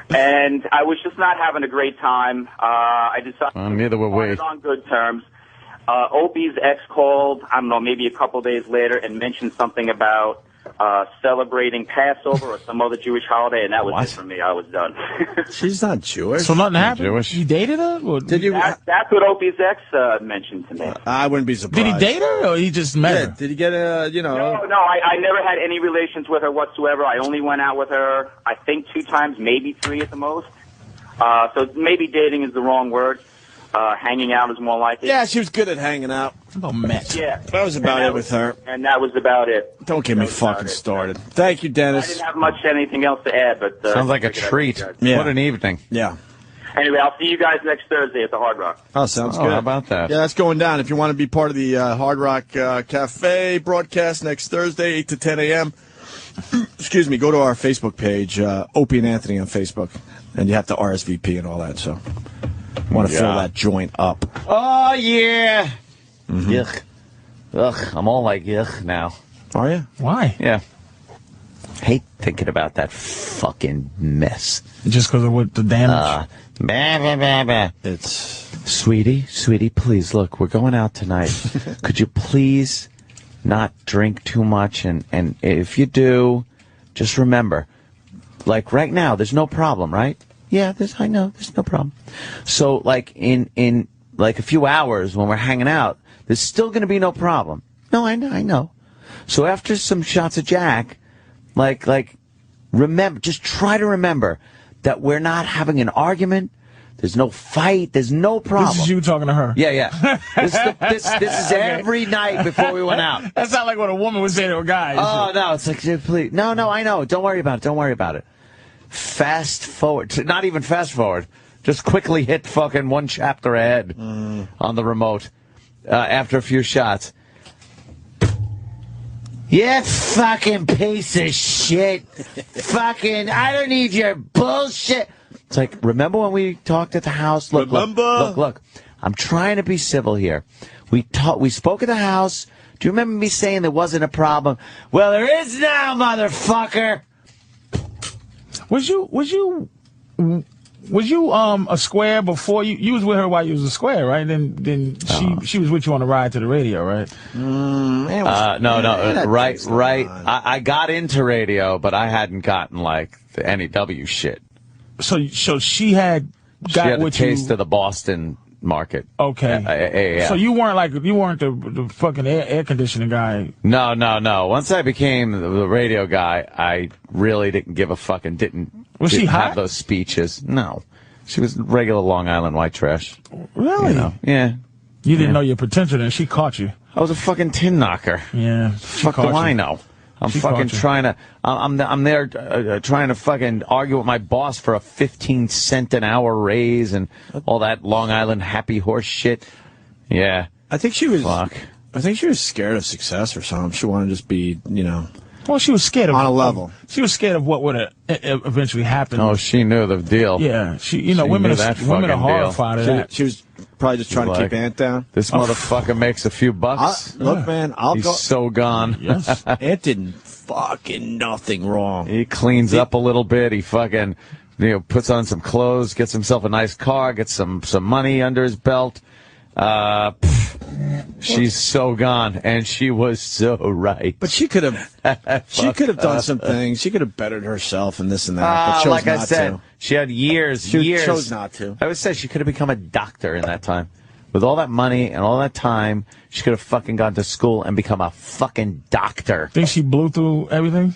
S5: And I was just not having a great time. I decided
S1: neither were we.
S5: On good terms. Opie's ex called, I don't know, maybe a couple days later and mentioned something about celebrating Passover or some other Jewish holiday, and that was it for me. I was done.
S3: She's not Jewish.
S2: So nothing happened?
S1: Jewish.
S2: You dated her? Or
S3: Did you?
S5: That's what Opie's ex mentioned to me.
S3: I wouldn't be surprised.
S2: Did he date her, or he just met her?
S3: Did he get a,
S5: No, I never had any relations with her whatsoever. I only went out with her, I think, 2 times, maybe 3 at the most. So maybe dating is the wrong word. Hanging out is more like it.
S3: Yeah, she was good at hanging out.
S2: Met.
S5: Yeah.
S3: That was about it with her.
S5: And that was about it.
S3: Don't get me fucking started. Thank you, Dennis.
S5: I didn't have much anything else to add, but...
S1: Sounds like a treat.
S3: Yeah.
S1: What an evening.
S3: Yeah.
S5: Anyway, I'll see you guys next Thursday at the Hard Rock.
S3: Oh, sounds good.
S1: How about that?
S3: Yeah, that's going down. If you want to be part of the Hard Rock Cafe broadcast next Thursday, 8 to 10 a.m., excuse me, go to our Facebook page, Opie and Anthony on Facebook, and you have to RSVP and all that, so... Want to fill that joint up.
S1: Oh, yeah. Yuck. Ugh, I'm all like, yuck now.
S3: Are you?
S2: Why?
S1: Yeah. Hate thinking about that fucking mess.
S2: Just because of what the damage?
S3: It's...
S1: Sweetie, please, look, we're going out tonight. Could you please not drink too much? And if you do, just remember, like right now, there's no problem, right? Yeah, I know. There's no problem. So, like, in like a few hours when we're hanging out, there's still going to be no problem. No, I know. So after some shots of Jack, like, remember, just try to remember that we're not having an argument. There's no fight. There's no problem.
S2: This is you talking to her.
S1: Yeah. This is every night before we went out.
S2: That's not like what a woman would say to a guy.
S1: Oh, no. It's like, please. No, I know. Don't worry about it. Fast forward. Not even fast forward. Just quickly hit fucking one chapter ahead on the remote after a few shots. You fucking piece of shit. Fucking, I don't need your bullshit. It's like, remember when we talked at the house? Look. I'm trying to be civil here. We spoke at the house. Do you remember me saying there wasn't a problem? Well, there is now, motherfucker.
S2: Was you a square before you was with her while you was a square, right? Then she was with you on the ride to the radio, right?
S1: No. Right. I got into radio, but I hadn't gotten like the NEW shit.
S2: So she had
S1: a taste of the Boston market.
S2: Okay.
S1: Yeah.
S2: So you weren't the fucking air conditioning guy.
S1: No. Once I became the radio guy, I really didn't give a fuck and didn't
S2: she hot?
S1: Have those speeches. No. She was regular Long Island white trash.
S2: Really?
S1: You know? Yeah.
S2: You didn't know your potential, and she caught you.
S1: I was a fucking tin knocker.
S2: Yeah.
S1: Fuck do I know? I'm fucking trying to. I'm there trying to fucking argue with my boss for a 15-cent an hour raise and all that Long Island happy horse shit. Yeah.
S3: I think she was.
S1: Fuck.
S3: I think she was scared of success or something. She wanted to just be,
S2: Well, she was scared of
S3: on a level.
S2: She was scared of what would eventually happen.
S1: Oh, she knew the deal.
S2: Yeah, women are horrified of that.
S3: She was probably just trying to keep Ant down.
S1: This motherfucker makes a few bucks.
S3: Look, man,
S1: He's so gone.
S2: Yes.
S3: Ant did fucking nothing wrong.
S1: He cleans up a little bit. He fucking, puts on some clothes, gets himself a nice car, gets some money under his belt. She's so gone, and she was so right.
S3: But she could have done some things. She could have bettered herself and this and that. But chose
S1: like
S3: not
S1: I said,
S3: to.
S1: she had years.
S3: She chose not to.
S1: I would say she could have become a doctor in that time. With all that money and all that time, she could have fucking gone to school and become a fucking doctor.
S2: Think she blew through everything?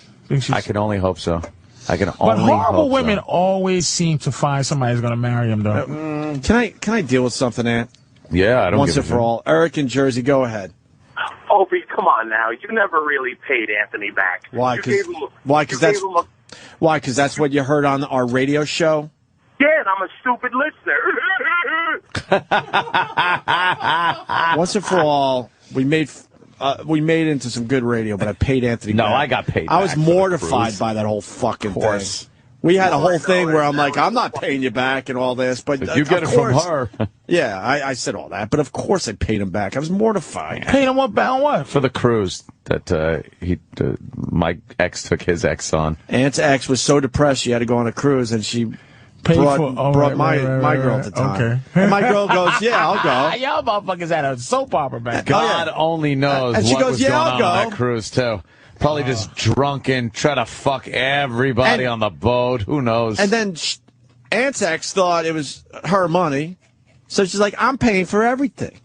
S1: I can only hope so.
S2: But horrible women always seem to find somebody who's going to marry them, though.
S3: Can I deal with something, Ant?
S1: Yeah, I don't.
S3: Once and for all, Eric in Jersey, go ahead.
S7: Opie, come on now. You never really paid Anthony back.
S3: Why? Because that's what you heard on our radio show.
S7: Yeah, and I'm a stupid listener.
S3: Once and for all, we made into some good radio, but I paid Anthony back.
S1: No, I got paid
S3: I was
S1: back
S3: mortified by that whole fucking thing. We had a whole thing where I'm like, I'm not paying you back and all this, but
S1: you get it from her.
S3: Yeah, I said all that, but of course I paid him back. I was mortified.
S2: Paid him what? On what?
S1: For the cruise that my ex took his ex on.
S3: Aunt's ex was so depressed she had to go on a cruise, and she brought my girl at the time.
S2: Okay.
S3: And my girl goes, yeah, I'll go.
S2: Y'all motherfuckers had a soap opera back.
S1: God only knows
S3: and she
S1: what
S3: goes,
S1: was
S3: yeah,
S1: going
S3: I'll
S1: on
S3: go.
S1: that cruise, too. Probably just drunken, try to fuck everybody on the boat. Who knows?
S3: And then Aunt's ex thought it was her money, so she's like, I'm paying for everything.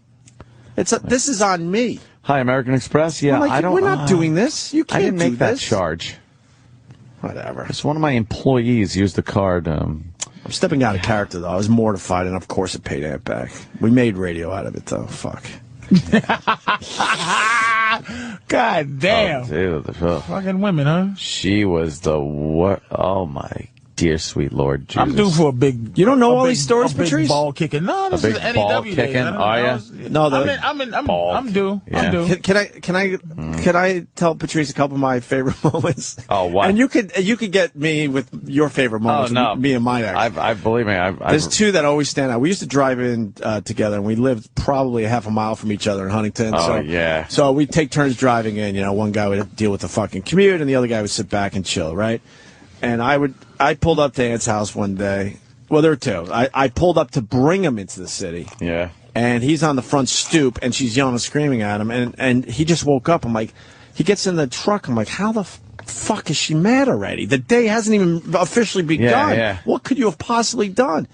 S3: This is on me.
S1: Hi, American Express. Yeah,
S3: like, we're not doing this. You can't
S1: I didn't
S3: do
S1: make that
S3: this.
S1: charge.
S3: Whatever.
S1: It's one of my employees used the card.
S3: I'm stepping out of character, though. I was mortified, and of course it paid Aunt back. We made radio out of it, though. Fuck.
S2: God damn.
S1: Oh, dude,
S2: fucking women, huh?
S1: She was the what? Oh, my dear sweet Lord Jesus.
S2: I'm due for a big.
S3: You don't know all these stories, Patrice?
S2: Big ball kicking. No, this is NEW days.
S1: Are you?
S3: No,
S2: I'm due.
S1: Yeah.
S2: I'm due.
S3: Can I tell Patrice a couple of my favorite moments?
S1: Oh, what?
S3: And you could get me with your favorite moments.
S1: Oh, no.
S3: Me and my ex.
S1: I believe me.
S3: There's two that always stand out. We used to drive in together, and we lived probably a half a mile from each other in Huntington.
S1: Oh, yeah.
S3: So we'd take turns driving in. One guy would deal with the fucking commute, and the other guy would sit back and chill, right? And I pulled up to Aunt's house one day. Well, there were two. I pulled up to bring him into the city.
S1: Yeah.
S3: And he's on the front stoop, and she's yelling and screaming at him, and he just woke up. I'm like, he gets in the truck. I'm like, how the fuck is she mad already? The day hasn't even officially begun.
S1: Yeah.
S3: What could you have possibly done?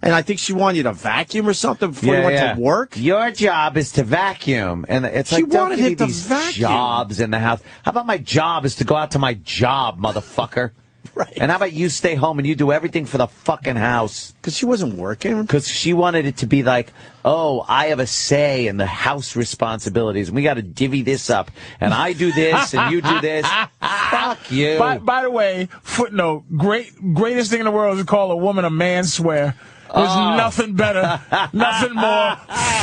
S3: And I think she wanted you to vacuum or something before you went to work.
S1: Your job is to vacuum. And it's
S3: She
S1: like, don't
S3: wanted
S1: give me
S3: him to
S1: these
S3: vacuum.
S1: jobs in the house. How about my job is to go out to my job, motherfucker?
S3: Right.
S1: And how about you stay home and you do everything for the fucking house?
S3: Because she wasn't working.
S1: Because she wanted it to be like, oh, I have a say in the house responsibilities. And we got to divvy this up. And I do this and you do this. Fuck you.
S2: By the way, footnote, greatest thing in the world is to call a woman a man swear. There's nothing better, nothing more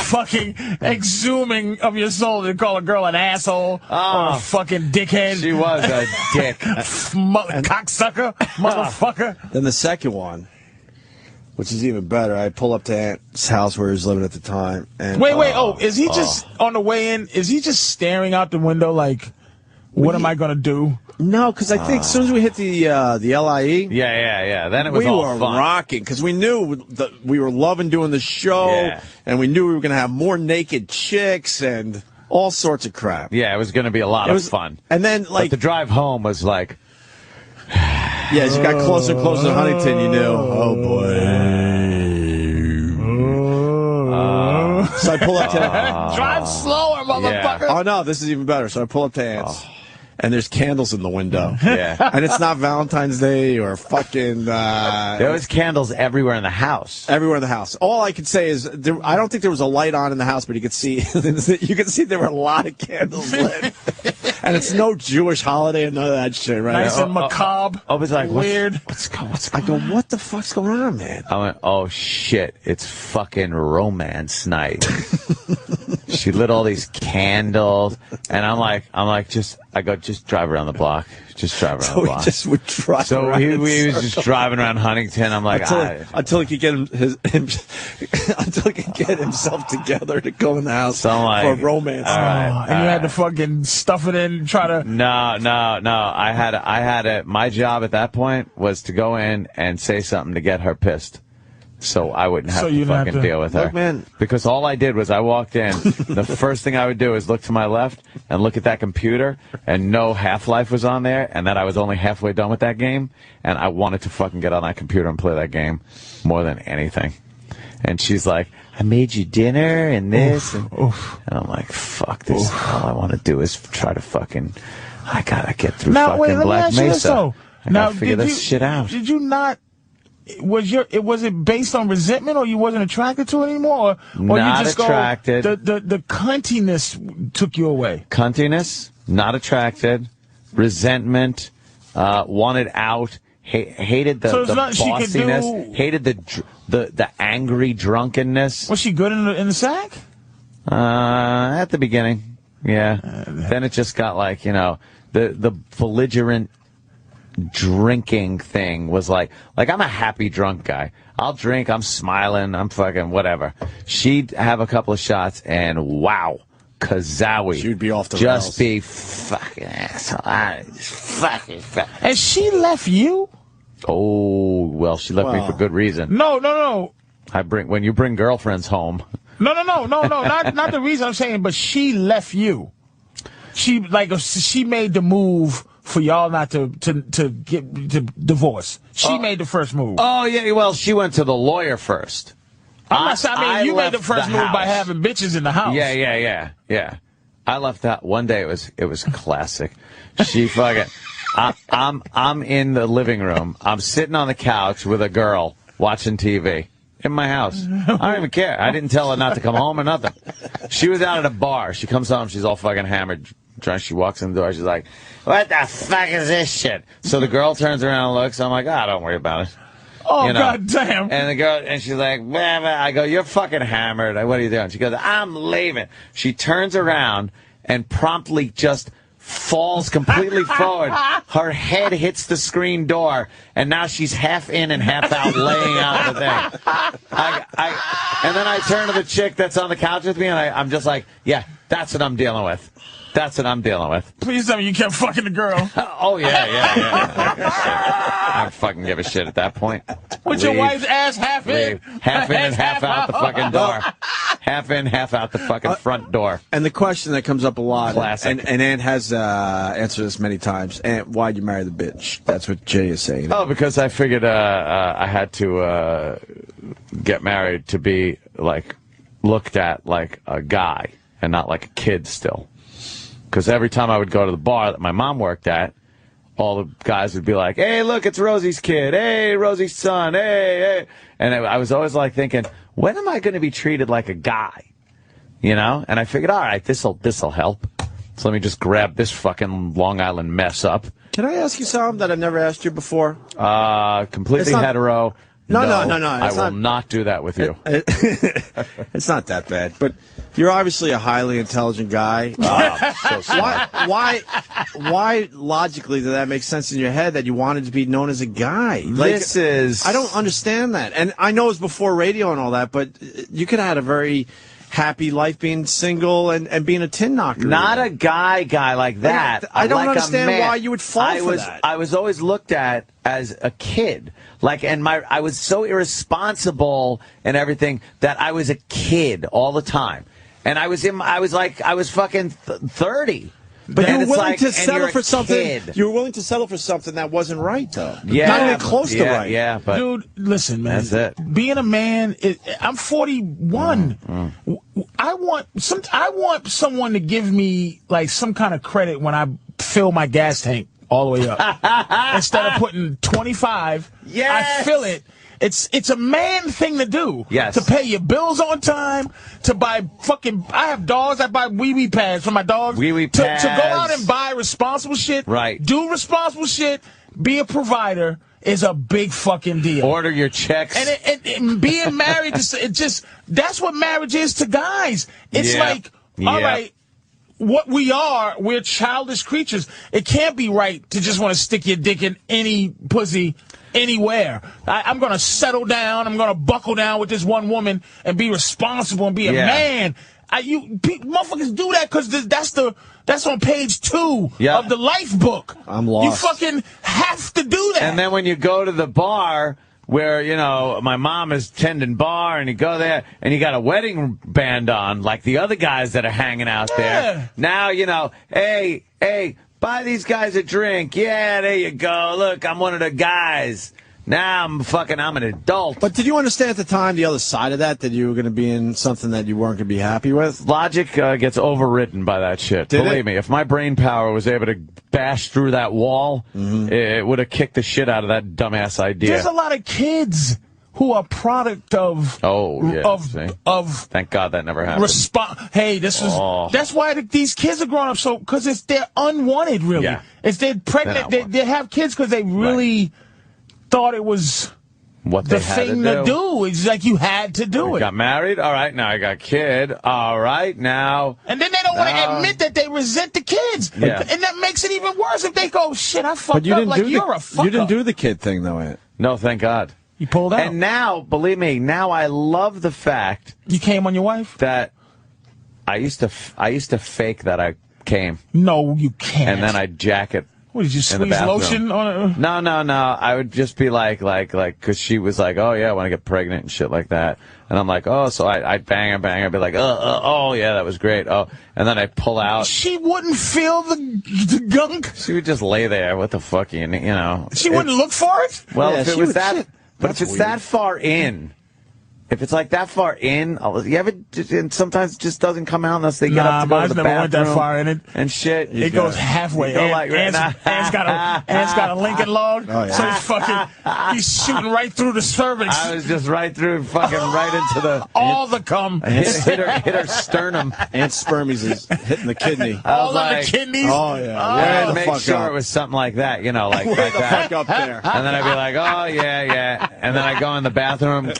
S2: fucking exhuming of your soul than call a girl an asshole or a fucking dickhead.
S1: She was a dick.
S2: Cocksucker, motherfucker.
S3: Then the second one, which is even better, I pull up to Aunt's house where he was living at the time. And
S2: Wait, is he just, on the way in, is he just staring out the window like, what am I going to do?
S3: No, because I think as soon as we hit the LIE,
S1: then it was all
S3: we were
S1: fun.
S3: rocking because we knew we were loving doing the show, and we knew we were going to have more naked chicks and all sorts of crap.
S1: Yeah, it was going to be a lot of fun.
S3: And then,
S1: but the drive home was like,
S3: yeah, as you got closer and closer to Huntington, you knew, oh boy. So I pull up to
S2: drive slower, motherfucker.
S3: Oh no, this is even better. So I pull up to Aunt's. And there's candles in the window.
S1: Yeah.
S3: And it's not Valentine's Day or fucking...
S1: there was candles everywhere in the house.
S3: Everywhere in the house. All I could say is, I don't think there was a light on in the house, but you could see there were a lot of candles lit. And it's no Jewish holiday and none of that shit, right?
S2: Nice and macabre.
S1: I was like,
S2: weird.
S1: What's going on?
S3: I go, what the fuck's going on, man?
S1: I went, oh shit, it's fucking romance night. She lit all these candles, and I'm like, just drive around the block. Just drive around the block.
S3: We just would drive
S1: so
S3: around
S1: he was just driving around Huntington. I'm like,
S3: until he could get until he could get himself together to go in the house
S1: so like,
S3: for a romance.
S2: And you had to fucking stuff it in, try to.
S1: No. I had it. My job at that point was to go in and say something to get her pissed. So I wouldn't have to fucking deal with her.
S3: Look, man.
S1: Because all I did was I walked in. The first thing I would do is look to my left and look at that computer, and no Half-Life was on there, and that I was only halfway done with that game, and I wanted to fucking get on that computer and play that game more than anything. And she's like, I made you dinner and this. And I'm like, fuck this. All I want to do is try to fucking, I gotta get through fucking Black Mesa. I gotta figure this shit out.
S2: Did you not? Was it based on resentment, or you wasn't attracted to it anymore, or
S1: not
S2: you just
S1: attracted.
S2: The cuntiness took you away?
S1: Cuntiness, not attracted, resentment, wanted out, hated the bossiness, hated the angry drunkenness.
S2: Was she good in the sack?
S1: At the beginning, yeah. Then it just got like, the belligerent drinking thing was like I'm a happy drunk guy. I'll drink, I'm smiling, I'm fucking whatever. She'd have a couple of shots and wow, kazowie.
S3: She'd be off the
S1: rails.
S3: Just
S1: be fucking asshole. Fucking.
S2: And she left you?
S1: Oh, well, she left me for good reason.
S2: No.
S1: When you bring girlfriends home.
S2: No, not the reason I'm saying, but she left you. She made the move for y'all not to divorce. She made the first move.
S1: Oh yeah, well, she went to the lawyer first.
S2: You made the first move by having bitches in the house.
S1: Yeah. I left that one day. It was classic. She fucking. I'm in the living room. I'm sitting on the couch with a girl watching TV in my house. I don't even care. I didn't tell her not to come home or nothing. She was out at a bar. She comes home. She's all fucking hammered. She walks in the door. She's like, "What the fuck is this shit?" So the girl turns around and looks. I'm like, don't worry about it.
S2: Oh, God damn.
S1: And the girl, and she's like, bah, bah. I go, "You're fucking hammered. What are you doing?" She goes, "I'm leaving." She turns around and promptly just falls completely forward. Her head hits the screen door, and now she's half in and half out, laying out the thing. And then I turn to the chick that's on the couch with me, and I'm just like, yeah, that's what I'm dealing with. That's what I'm dealing with.
S2: Please tell me you kept fucking the girl.
S1: Oh, yeah. I don't fucking give a shit at that point.
S2: With your wife's ass half in?
S1: Half in and half out the fucking door. half in, half out the fucking front door.
S3: And the question that comes up a lot,
S1: Classic.
S3: and Ann has answered this many times. Ann, why'd you marry the bitch? That's what Jay is saying.
S1: Oh, because I figured I had to get married to be like looked at like a guy and not like a kid still. Because every time I would go to the bar that my mom worked at, all the guys would be like, hey, look, it's Rosie's kid. Hey, Rosie's son. Hey, hey. And I was always like thinking, when am I going to be treated like a guy? You know? And I figured, all right, this'll help. So let me just grab this fucking Long Island mess up.
S3: Can I ask you something that I've never asked you before?
S1: Completely hetero.
S3: No.
S1: I will not do that with you.
S3: It's not that bad, but you're obviously a highly intelligent guy.
S1: So smart.
S3: Why logically did that make sense in your head that you wanted to be known as a guy? I don't understand that. And I know it was before radio and all that, but you could have had a very happy life being single and being a tin knocker.
S1: Not a guy like that.
S3: I don't
S1: like
S3: understand why you would fall for that.
S1: I was always looked at as a kid. I was so irresponsible and everything that I was a kid all the time. And I was fucking 30.
S3: But you were willing to settle for something.
S1: Kid.
S3: You were willing to settle for something that wasn't right, though.
S1: Yeah,
S3: not even close to right.
S1: Yeah, but
S2: dude, listen, man.
S1: That's it.
S2: Being a man, I'm 41. I want someone to give me like some kind of credit when I fill my gas tank all the way up instead of putting 25.
S1: Yes.
S2: I fill it. It's a man thing to do.
S1: Yes.
S2: To pay your bills on time, to buy I have dogs, I buy wee-wee pads for my dogs.
S1: Wee-wee
S2: pads. To go out and
S1: pads.
S2: buy responsible shit.
S1: Right.
S2: Do responsible shit. Be a provider is a big fucking deal.
S1: Order your checks.
S2: And being married, that's what marriage is to guys. It's like, all right, what we're childish creatures. It can't be right to just want to stick your dick in any pussy anywhere. I'm going to settle down. I'm going to buckle down with this one woman and be responsible and be a man. Motherfuckers do that because that's on page 2 of the life book.
S3: I'm lost.
S2: You fucking have to do that.
S1: And then when you go to the bar where, you know, my mom is tending bar and you go there and you got a wedding band on like the other guys that are hanging out there. Now, you know, hey, buy these guys a drink. Yeah, there you go. Look, I'm one of the guys. Now I'm an adult.
S3: But did you understand at the time the other side of that you were going to be in something that you weren't going to be happy with?
S1: Logic gets overwritten by that shit. Believe me, if my brain power was able to bash through that wall, it would have kicked the shit out of that dumbass idea.
S2: There's a lot of kids who are product of
S1: thank God that never happened.
S2: That's why these kids are growing up because they're unwanted, really.
S1: Yeah.
S2: If they're pregnant, they have kids because they really thought it was
S1: what
S2: the thing to do. It's like you had to do it.
S1: Got married. All right, now I got a kid. All right, now.
S2: And then they don't want to admit that they resent the kids.
S1: Yeah.
S2: And that makes it even worse if they go, shit, I fucked up. Like, you're a fuck
S3: You didn't
S2: up.
S3: do the kid thing, though, Ant.
S1: No, thank God.
S2: You pulled out.
S1: And now, believe me, now I love the fact
S2: you came on your wife.
S1: That I used to fake that I came.
S2: No, you can't.
S1: And then I'd jack it.
S2: What, did you squeeze lotion on it?
S1: No. I would just be like, because she was like, oh, yeah, I want to get pregnant and shit like that. And I'm like, oh, so I'd bang her. I'd be like, oh, yeah, that was great. Oh, and then I'd pull out.
S2: She wouldn't feel the gunk?
S1: She would just lay there. What the fuck, you know?
S2: She wouldn't look for it?
S1: Well, if it was that, but if it's that far in. If it's like that far in, and sometimes it just doesn't come out unless they get up to go to the bathroom.
S2: Never went that far in it.
S1: And shit.
S2: It goes halfway. Ant's got a Lincoln log, so he's shooting right through the cervix.
S1: I was just right through, fucking right into the...
S2: all the cum.
S1: Hit her sternum.
S3: Ant's spermies is hitting the kidney.
S2: All of the kidneys?
S3: Oh, yeah.
S1: To make sure it was something like that, you know, like that.
S3: Fuck up there.
S1: And then I'd be like, oh, yeah. And then I go in the bathroom...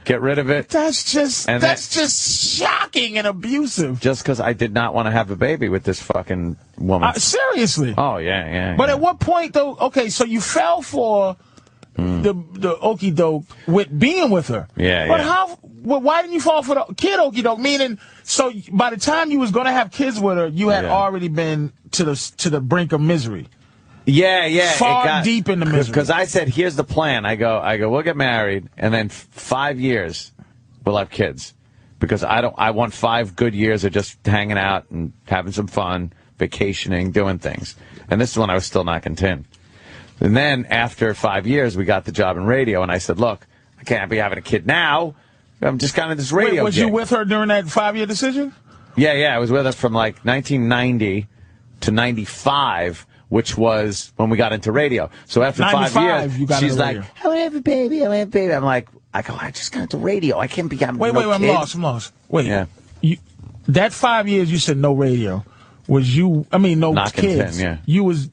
S1: Get rid of it.
S2: That's just shocking and abusive.
S1: Just because I did not want to have a baby with this fucking woman.
S2: Seriously.
S1: Oh, yeah.
S2: But at what point, though, okay, so you fell for the okie doke with being with her.
S1: Yeah,
S2: But why didn't you fall for the kid okie doke? Meaning, so by the time you was going to have kids with her, you had already been to the brink of misery.
S1: Yeah.
S2: Far deep in the misery.
S1: Because I said, here's the plan. I go, we'll get married, and then 5 years, we'll have kids. because I want 5 good years of just hanging out and having some fun, vacationing, doing things. And this is when I was still knocking tin. And then after 5 years, we got the job in radio, and I said, look, I can't be having a kid now. I'm just kind of this radio
S2: Wait, was
S1: gig.
S2: you with her during that 5-year decision?
S1: Yeah, I was with her from like 1990 to 95, which was when we got into radio. So after 5 years, she's like, I want to have a baby, I'm like, I just got into radio. I can't be having
S2: Wait, I'm lost. Wait,
S1: yeah.
S2: That 5 years you said no radio. Was you, no
S1: knocking
S2: kids.
S1: 10, yeah.
S2: You was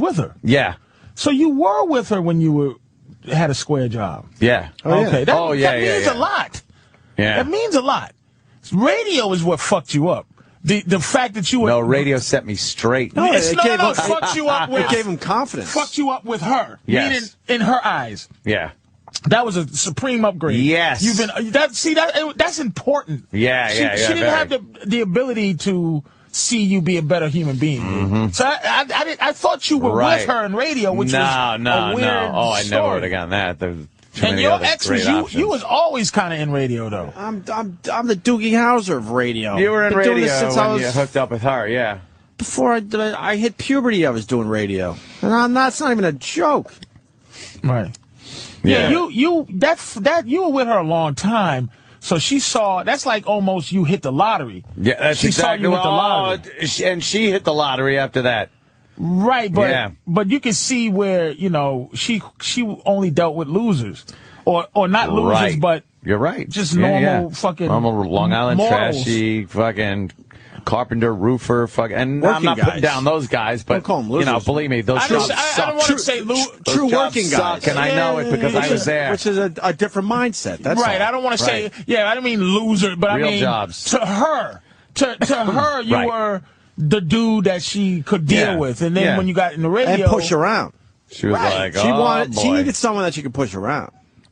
S2: with her.
S1: Yeah.
S2: So you were with her when you had a square job.
S1: Yeah.
S2: Okay. That means
S1: yeah.
S2: a lot.
S1: Yeah.
S2: That means a lot. Radio is what fucked you up. The fact that you were...
S1: No, radio set me straight.
S2: No, fucked you up with...
S3: It gave him confidence.
S2: Fucked you up with her.
S1: Yes.
S2: Meaning in her eyes.
S1: Yeah.
S2: That was a supreme upgrade.
S1: Yes.
S2: You've been... That's important.
S1: Yeah,
S2: She didn't have the ability to see you be a better human being.
S1: Mm-hmm.
S2: So I thought you were with her in radio, which was a weird
S1: Oh, I
S2: story.
S1: never would have gotten that. There's too
S2: And
S1: many
S2: your
S1: other
S2: ex
S1: great
S2: was
S1: options.
S2: you was always kind of in radio though.
S3: I'm the Doogie Howser of radio.
S1: You were in
S3: Been
S1: radio
S3: doing this since
S1: when
S3: I was
S1: you hooked up with her, yeah.
S3: before I hit puberty. I was doing radio, and that's not even a joke.
S2: Right.
S1: Yeah.
S2: You were with her a long time. So she saw, that's like almost you hit the lottery.
S1: Yeah, that's
S2: she
S1: exactly
S2: saw you hit the lottery.
S1: And she hit the lottery after that.
S2: Right, but you can see where, she only dealt with losers. Or not losers,
S1: Right.
S2: but
S1: You're right.
S2: just normal fucking
S1: normal Long Island
S2: mortals.
S1: trashy fucking carpenter, roofer, fucking, and I'm
S3: Working
S1: not putting
S3: guys.
S1: down those guys, but
S3: Don't call them losers.
S1: believe me, those
S2: I
S1: jobs
S2: don't
S1: suck.
S2: want to say
S1: Those
S3: True
S1: jobs
S3: working
S1: suck,
S3: guys.
S1: and I know it because I was there.
S3: Which is a different mindset. That's
S2: right,
S3: all.
S2: I don't want to say,
S1: Right.
S2: I don't mean loser, but
S1: Real
S2: I mean
S1: jobs.
S2: to her, you
S1: Right.
S2: were the dude that she could deal
S1: Yeah.
S2: with, and then
S1: Yeah.
S2: when you got in the radio,
S3: And push around.
S1: She was
S2: Right.
S1: like,
S3: She
S1: boy.
S3: needed someone that she could push around.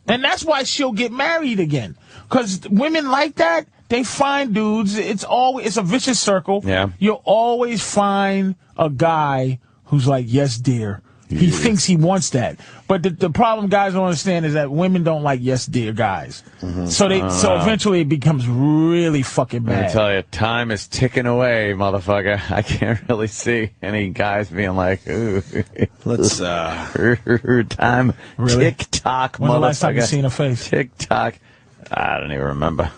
S2: and that's why she'll get married again, because women like that, they find dudes. It's a vicious circle.
S1: Yeah.
S2: You'll always find a guy who's like, yes, dear. He thinks he wants that. But the problem guys don't understand is that women don't like yes, dear guys. So eventually it becomes really fucking
S1: I
S2: bad.
S1: tell you, time is ticking away, motherfucker. I can't really see any guys being like, ooh.
S3: Let's
S1: time.
S2: Really?
S1: Tick-tock,
S2: When's the last time you
S1: motherfucker.
S2: seen her face?
S1: Tick-tock. I don't even remember.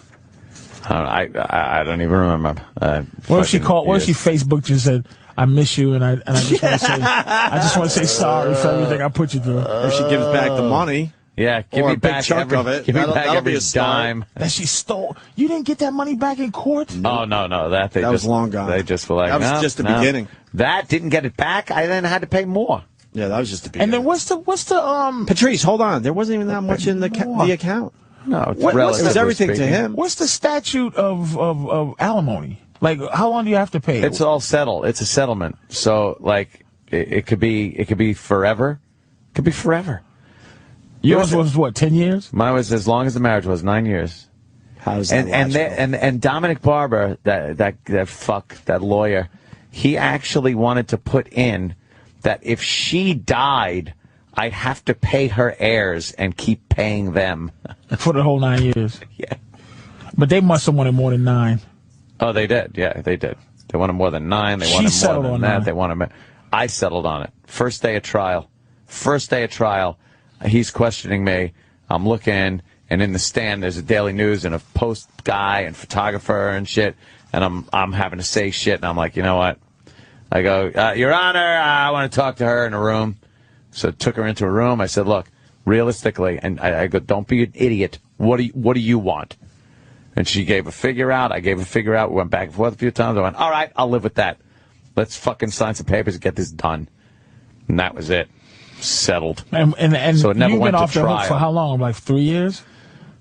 S1: I don't even remember.
S2: What if she called? What if she Facebooked you and said, "I miss you," and I just want to say, sorry for everything I put you through.
S3: if she gives back the money.
S1: Yeah, give
S3: Or
S1: me
S3: a big
S1: back
S3: chunk
S1: every,
S3: of it.
S1: Give me
S3: That'll-
S1: back
S3: that'll
S1: every
S3: be a start.
S1: dime.
S2: That she stole. You didn't get that money back in court.
S1: Oh no, that
S3: That was long gone.
S1: They just were like,
S3: That was
S1: no,
S3: just the
S1: no.
S3: beginning.
S1: That didn't get it back. I then had to pay more.
S3: Yeah, that was just the beginning.
S2: And then what's the
S3: Patrice, hold on. There wasn't even that much in the account.
S1: No, it's
S2: What- what's
S1: relatively
S3: It was everything to
S1: speaking.
S3: him.
S2: what's the statute of alimony? Like, how long do you have to pay?
S1: It's all settled. It's a settlement. So like it could be forever. It could be forever.
S2: Yours was what, 10 years?
S1: Mine was as long as the marriage was, 9 years.
S3: How does that
S1: And Dominic Barber, that lawyer, he actually wanted to put in that if she died, I'd have to pay her heirs and keep paying them.
S2: For the whole 9 years.
S1: Yeah.
S2: But they must have wanted more than 9.
S1: Oh, they did. Yeah, they did. They wanted more than 9. They
S2: She
S1: wanted more
S2: settled
S1: than
S2: on
S1: that.
S2: 9.
S1: They wanted. I settled on it. First day of trial. He's questioning me. I'm looking, and in the stand there's a Daily News and a Post guy and photographer and shit. And I'm having to say shit, and I'm like, you know what? I go, Your Honor, I want to talk to her in a room. So took her into a room. I said, look, realistically, and I go, don't be an idiot. What do you want? And she gave a figure out. I gave a figure out. We went back and forth a few times. I went, all right, I'll live with that. Let's fucking sign some papers and get this done. And that was it. Settled.
S2: And
S1: So it never
S2: you've
S1: went
S2: been
S1: to
S2: off the hook
S1: trial.
S2: for how long? Like 3 years?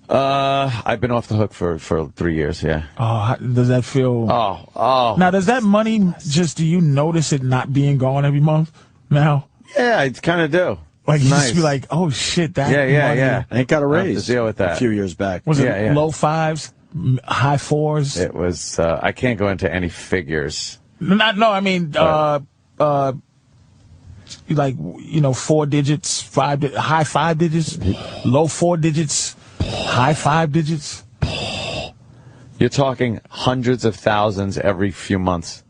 S1: I've been off the hook for 3 years, yeah.
S2: Oh, does that feel...
S1: Oh.
S2: Now, does that money do you notice it not being gone every month now?
S1: Yeah, I kind of do.
S2: Like, you
S1: Nice.
S2: just be like, oh, shit, that money.
S1: Yeah.
S3: I ain't got a
S1: I have
S3: raise
S1: to deal with that.
S3: a few years back.
S2: Was it
S1: Yeah.
S2: low 5s, high 4s?
S1: It was, I can't go into any figures.
S2: I mean, like, 4 digits, high 5 digits, low 4 digits, high 5 digits.
S1: You're talking hundreds of thousands every few months.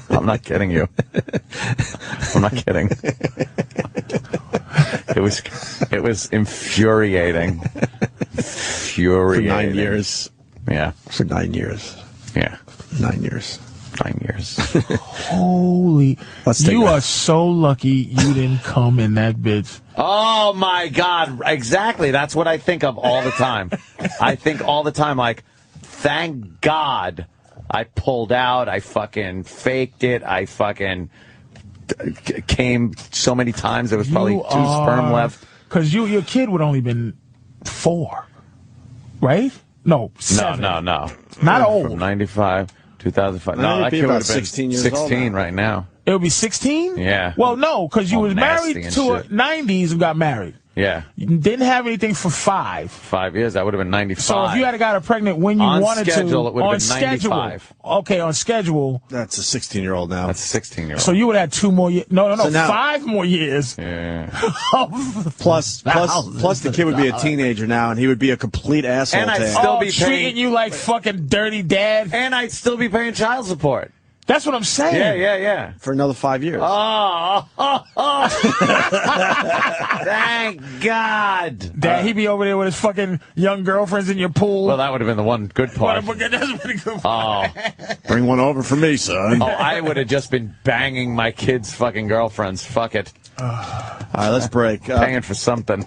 S1: I'm not kidding you. I'm not kidding. It was infuriating.
S3: For 9 years.
S1: Yeah.
S3: For 9 years.
S1: Yeah.
S3: 9 years.
S1: 9 years.
S2: Holy. You are so lucky you didn't come in that bitch.
S1: Oh, my God. Exactly. That's what I think of all the time. I think all the time, like, thank God I pulled out. I fucking faked it. I fucking came so many times. There was probably 2 sperm left.
S2: Because your kid would only been 4, right? No, 7.
S1: No.
S2: Not old.
S1: From 95, 2005. No, that
S3: be
S1: kid would
S3: about
S1: have been
S3: 16 years old
S1: 16 right now.
S2: It would be 16?
S1: Yeah.
S2: Well, no, because you was
S1: nasty
S2: married
S1: and
S2: to a
S1: shit.
S2: 90s and got married.
S1: Yeah.
S2: You didn't have anything for 5.
S1: 5 years. That would have been 95.
S2: So if you had got her pregnant when you
S1: On
S2: wanted
S1: schedule,
S2: to,
S1: it would have
S2: on
S1: been
S2: schedule.
S1: 95.
S2: Okay, on schedule.
S3: That's a 16-year-old now.
S1: That's a 16-year-old.
S2: So you would have 2 more years. No,
S3: So now-
S2: 5 more years.
S1: Yeah.
S3: Plus the kid would be a teenager now, and he would be a complete asshole
S1: And I'd
S3: to him.
S1: still be
S2: treating
S1: paying-
S2: you like fucking dirty dad.
S1: And I'd still be paying child support.
S2: That's what I'm saying.
S1: Yeah.
S3: For another 5 years.
S1: Oh. Thank God.
S2: Dad, he'd be over there with his fucking young girlfriends in your pool.
S1: Well, that would have been the one good part.
S2: That's pretty good.
S1: Oh.
S3: Bring one over for me, son.
S1: Oh, I would have just been banging my kids' fucking girlfriends. Fuck it.
S3: All right, let's break.
S1: Paying for something.